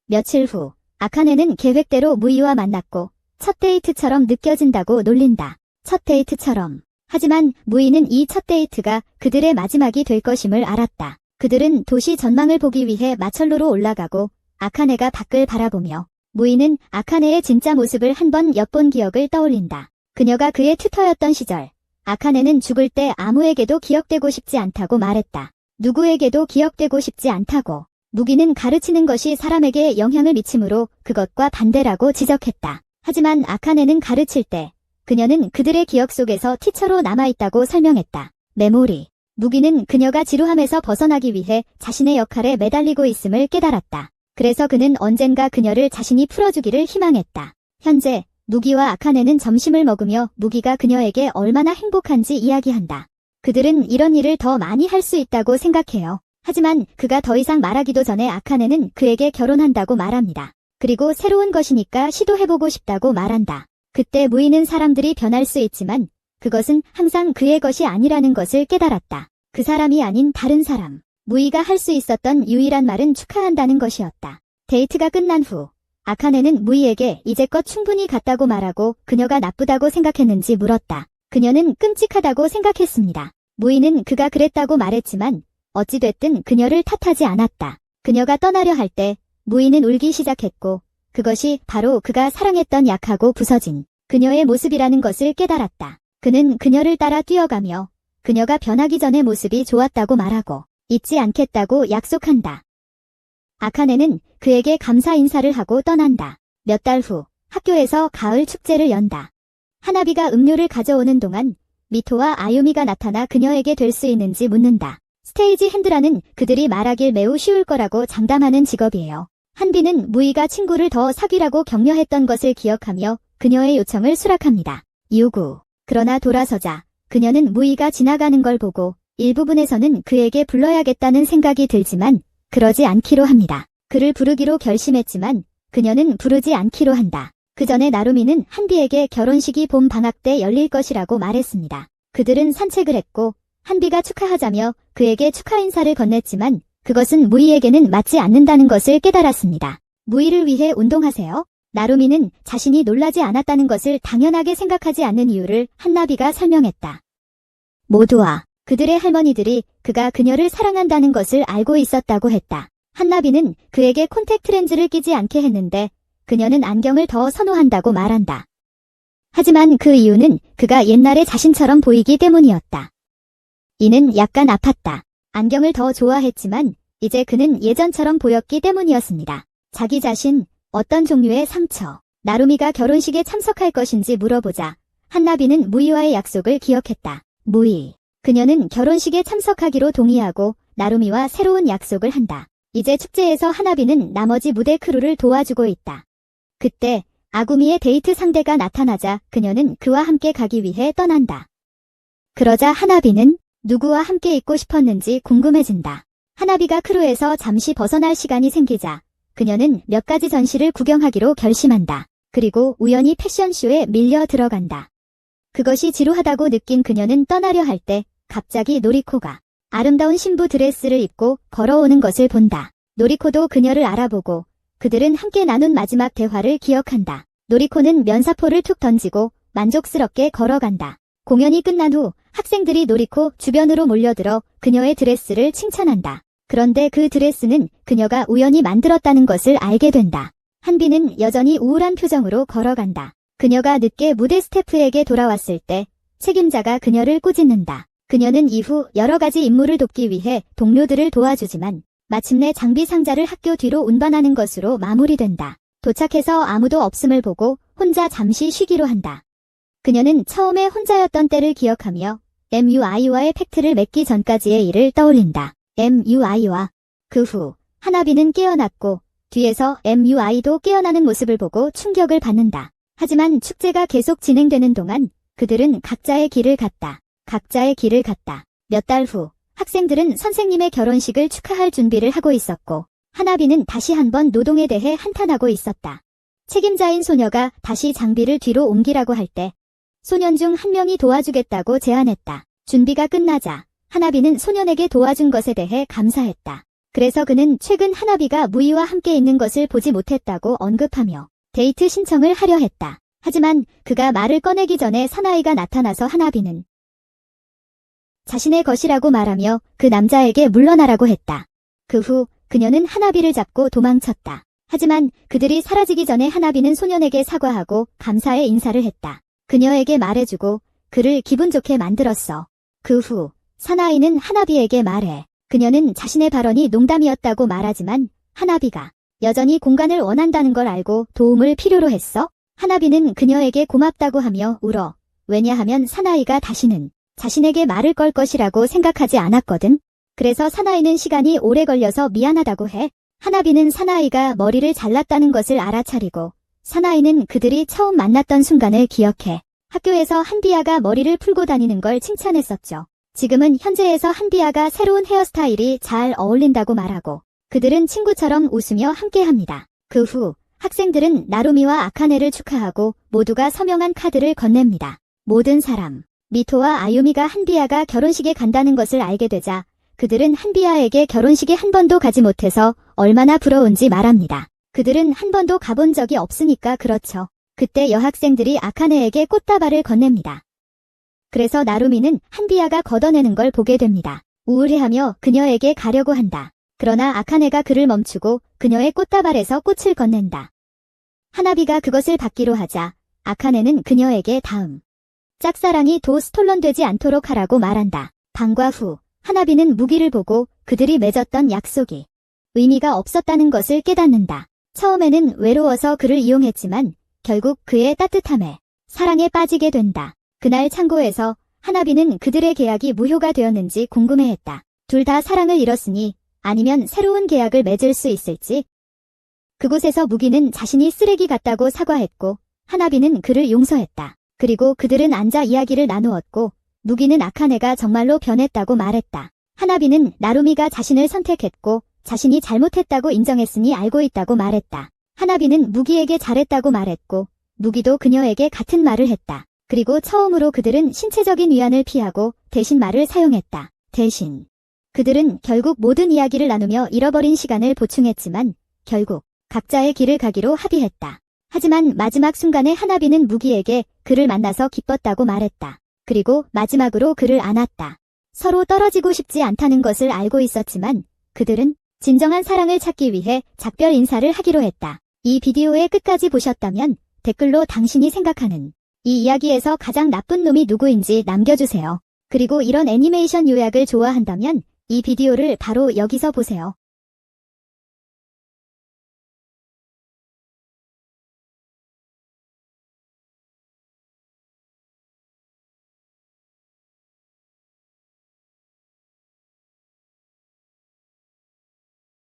며칠 후 아카네는 계획대로 무이와 만났고 첫 데이트처럼 느껴진다고 놀린다. 첫 데이트처럼. 하지만 무이는 이 첫 데이트가 그들의 마지막이 될 것임을 알았다. 그들은 도시 전망을 보기 위해 마철로로 올라가고 아카네가 밖을 바라보며 무이는 아카네의 진짜 모습을 한번 엿본 기억을 떠올린다. 그녀가 그의 튜터였던 시절. 아카네는 죽을 때 아무에게도 기억되고 싶지 않다고 말했다. 누구에게도 기억되고 싶지 않다고. 무기는 가르치는 것이 사람에게 영향을 미치므로 그것과 반대라고 지적했다. 하지만 아카네는 가르칠 때 그녀는 그들의 기억 속에서 티처로 남아있다고 설명했다. 메모리. 무기는 그녀가 지루함에서 벗어나기 위해 자신의 역할에 매달리고 있음을 깨달았다. 그래서 그는 언젠가 그녀를 자신이 풀어주기를 희망했다. 현재 무기와 아카네는 점심을 먹으며 무기가 그녀에게 얼마나 행복한지 이야기한다. 그들은 이런 일을 더 많이 할 수 있다고 생각해요. 하지만 그가 더 이상 말하기도 전에 아카네는 그에게 결혼한다고 말합니다. 그리고 새로운 것이니까 시도해보고 싶다고 말한다. 그때 무이는 사람들이 변할 수 있지만 그것은 항상 그의 것이 아니라는 것을 깨달았다. 그 사람이 아닌 다른 사람. 무이가 할 수 있었던 유일한 말은 축하한다는 것이었다. 데이트가 끝난 후 아카네는 무이에게 이제껏 충분히 갔다고 말하고 그녀가 나쁘다고 생각했는지 물었다. 그녀는 끔찍하다고 생각했습니다. 무이는 그가 그랬다고 말했지만 어찌됐든 그녀를 탓하지 않았다. 그녀가 떠나려 할 때 무이는 울기 시작했고 그것이 바로 그가 사랑했던 약하고 부서진 그녀의 모습이라는 것을 깨달았다. 그는 그녀를 따라 뛰어가며 그녀가 변하기 전의 모습이 좋았다고 말하고 잊지 않겠다고 약속한다. 아카네는 그에게 감사 인사를 하고 떠난다. 몇 달 후 학교에서 가을 축제를 연다. 하나비가 음료를 가져오는 동안 미토와 아유미가 나타나 그녀에게 될 수 있는지 묻는다. 스테이지 핸드라는 그들이 말하길 매우 쉬울 거라고 장담하는 직업이에요. 한비는 무이가 친구를 더 사귀라고 격려했던 것을 기억하며 그녀의 요청을 수락합니다. 요구. 그러나 돌아서자 그녀는 무이가 지나가는 걸 보고 일부분에서는 그에게 불러야겠다는 생각이 들지만 그러지 않기로 합니다. 그를 부르기로 결심했지만 그녀는 부르지 않기로 한다. 그 전에 나루미는 한비에게 결혼식이 봄 방학 때 열릴 것이라고 말했습니다. 그들은 산책을 했고 한비가 축하하자며 그에게 축하 인사를 건넸지만 그것은 무이에게는 맞지 않는다는 것을 깨달았습니다. 무이를 위해 운동하세요? 나루미는 자신이 놀라지 않았다는 것을 당연하게 생각하지 않는 이유를 한나비가 설명했다. 모두와 그들의 할머니들이 그가 그녀를 사랑한다는 것을 알고 있었다고 했다. 한나비는 그에게 콘택트 렌즈를 끼지 않게 했는데 그녀는 안경을 더 선호한다고 말한다. 하지만 그 이유는 그가 옛날의 자신처럼 보이기 때문이었다. 이는 약간 아팠다. 안경을 더 좋아했지만 이제 그는 예전처럼 보였기 때문이었습니다. 자기 자신, 어떤 종류의 상처, 나루미가 결혼식에 참석할 것인지 물어보자 한나비는 무이와의 약속을 기억했다. 무이. 그녀는 결혼식에 참석하기로 동의하고 나루미와 새로운 약속을 한다. 이제 축제에서 하나비는 나머지 무대 크루를 도와주고 있다. 그때 아구미의 데이트 상대가 나타나자 그녀는 그와 함께 가기 위해 떠난다. 그러자 하나비는 누구와 함께 있고 싶었는지 궁금해진다. 하나비가 크루에서 잠시 벗어날 시간이 생기자 그녀는 몇 가지 전시를 구경하기로 결심한다. 그리고 우연히 패션쇼에 밀려 들어간다. 그것이 지루하다고 느낀 그녀는 떠나려 할 때 갑자기 노리코가 아름다운 신부 드레스를 입고 걸어오는 것을 본다. 노리코도 그녀를 알아보고 그들은 함께 나눈 마지막 대화를 기억한다. 노리코는 면사포를 툭 던지고 만족스럽게 걸어간다. 공연이 끝난 후 학생들이 노리코 주변으로 몰려들어 그녀의 드레스를 칭찬한다. 그런데 그 드레스는 그녀가 우연히 만들었다는 것을 알게 된다. 한비는 여전히 우울한 표정으로 걸어간다. 그녀가 늦게 무대 스태프에게 돌아왔을 때 책임자가 그녀를 꾸짖는다. 그녀는 이후 여러 가지 임무를 돕기 위해 동료들을 도와주지만 마침내 장비 상자를 학교 뒤로 운반하는 것으로 마무리된다. 도착해서 아무도 없음을 보고 혼자 잠시 쉬기로 한다. 그녀는 처음에 혼자였던 때를 기억하며 MUI와의 팩트를 맺기 전까지의 일을 떠올린다. MUI와 그 후 하나비는 깨어났고 뒤에서 MUI도 깨어나는 모습을 보고 충격을 받는다. 하지만 축제가 계속 진행되는 동안 그들은 각자의 길을 갔다. 몇 달 후 학생들은 선생님의 결혼식을 축하할 준비를 하고 있었고 하나비는 다시 한번 노동에 대해 한탄하고 있었다. 책임자인 소녀가 다시 장비를 뒤로 옮기라고 할 때 소년 중 한 명이 도와주겠다고 제안했다. 준비가 끝나자 하나비는 소년에게 도와준 것에 대해 감사했다. 그래서 그는 최근 하나비가 무이와 함께 있는 것을 보지 못했다고 언급하며 데이트 신청을 하려 했다. 하지만 그가 말을 꺼내기 전에 사나이가 나타나서 하나비는 자신의 것이라고 말하며 그 남자에게 물러나라고 했다. 그 후 그녀는 하나비를 잡고 도망쳤다. 하지만 그들이 사라지기 전에 하나비는 소년에게 사과하고 감사의 인사를 했다. 그녀에게 말해주고 그를 기분 좋게 만들었어. 그 후 사나이는 하나비에게 말해. 그녀는 자신의 발언이 농담이었다고 말하지만 하나비가 여전히 공간을 원한다는 걸 알고 도움을 필요로 했어. 하나비는 그녀에게 고맙다고 하며 울어. 왜냐하면 사나이가 다시는 자신에게 말을 걸 것이라고 생각하지 않았거든. 그래서 사나이는 시간이 오래 걸려서 미안하다고 해. 하나비는 사나이가 머리를 잘랐다는 것을 알아차리고 사나이는 그들이 처음 만났던 순간을 기억해. 학교에서 한비아가 머리를 풀고 다니는 걸 칭찬했었죠. 지금은 현재에서 한비아가 새로운 헤어스타일이 잘 어울린다고 말하고 그들은 친구처럼 웃으며 함께합니다. 그 후 학생들은 나루미와 아카네를 축하하고 모두가 서명한 카드를 건넵니다. 모든 사람, 미토와 아유미가 한비아가 결혼식에 간다는 것을 알게 되자 그들은 한비아에게 결혼식에 한 번도 가지 못해서 얼마나 부러운지 말합니다. 그들은 한 번도 가본 적이 없으니까 그렇죠. 그때 여학생들이 아카네에게 꽃다발을 건넵니다. 그래서 나루미는 한비아가 걷어내는 걸 보게 됩니다. 우울해하며 그녀에게 가려고 한다. 그러나 아카네가 그를 멈추고 그녀의 꽃다발에서 꽃을 건넨다. 하나비가 그것을 받기로 하자 아카네는 그녀에게 다음 짝사랑이 도 스톨론되지 않도록 하라고 말한다. 방과 후 하나비는 무기를 보고 그들이 맺었던 약속이 의미가 없었다는 것을 깨닫는다. 처음에는 외로워서 그를 이용했지만 결국 그의 따뜻함에 사랑에 빠지게 된다. 그날 창고에서 하나비는 그들의 계약이 무효가 되었는지 궁금해했다. 둘 다 사랑을 잃었으니 아니면 새로운 계약을 맺을 수 있을지. 그곳에서 무기는 자신이 쓰레기 같다고 사과했고 하나비는 그를 용서했다. 그리고 그들은 앉아 이야기를 나누었고 무기는 아카네가 정말로 변했다고 말했다. 하나비는 나루미가 자신을 선택했고 자신이 잘못했다고 인정했으니 알고 있다고 말했다. 하나비는 무기에게 잘했다고 말했고 무기도 그녀에게 같은 말을 했다. 그리고 처음으로 그들은 신체적인 위안을 피하고 대신 말을 사용했다. 대신 그들은 결국 모든 이야기를 나누며 잃어버린 시간을 보충했지만 결국 각자의 길을 가기로 합의했다. 하지만 마지막 순간에 하나비는 무기에게 그를 만나서 기뻤다고 말했다. 그리고 마지막으로 그를 안았다. 서로 떨어지고 싶지 않다는 것을 알고 있었지만 그들은 진정한 사랑을 찾기 위해 작별 인사를 하기로 했다. 이 비디오의 끝까지 보셨다면 댓글로 당신이 생각하는 이 이야기에서 가장 나쁜 놈이 누구인지 남겨주세요. 그리고 이런 애니메이션 요약을 좋아한다면 이 비디오를 바로 여기서 보세요.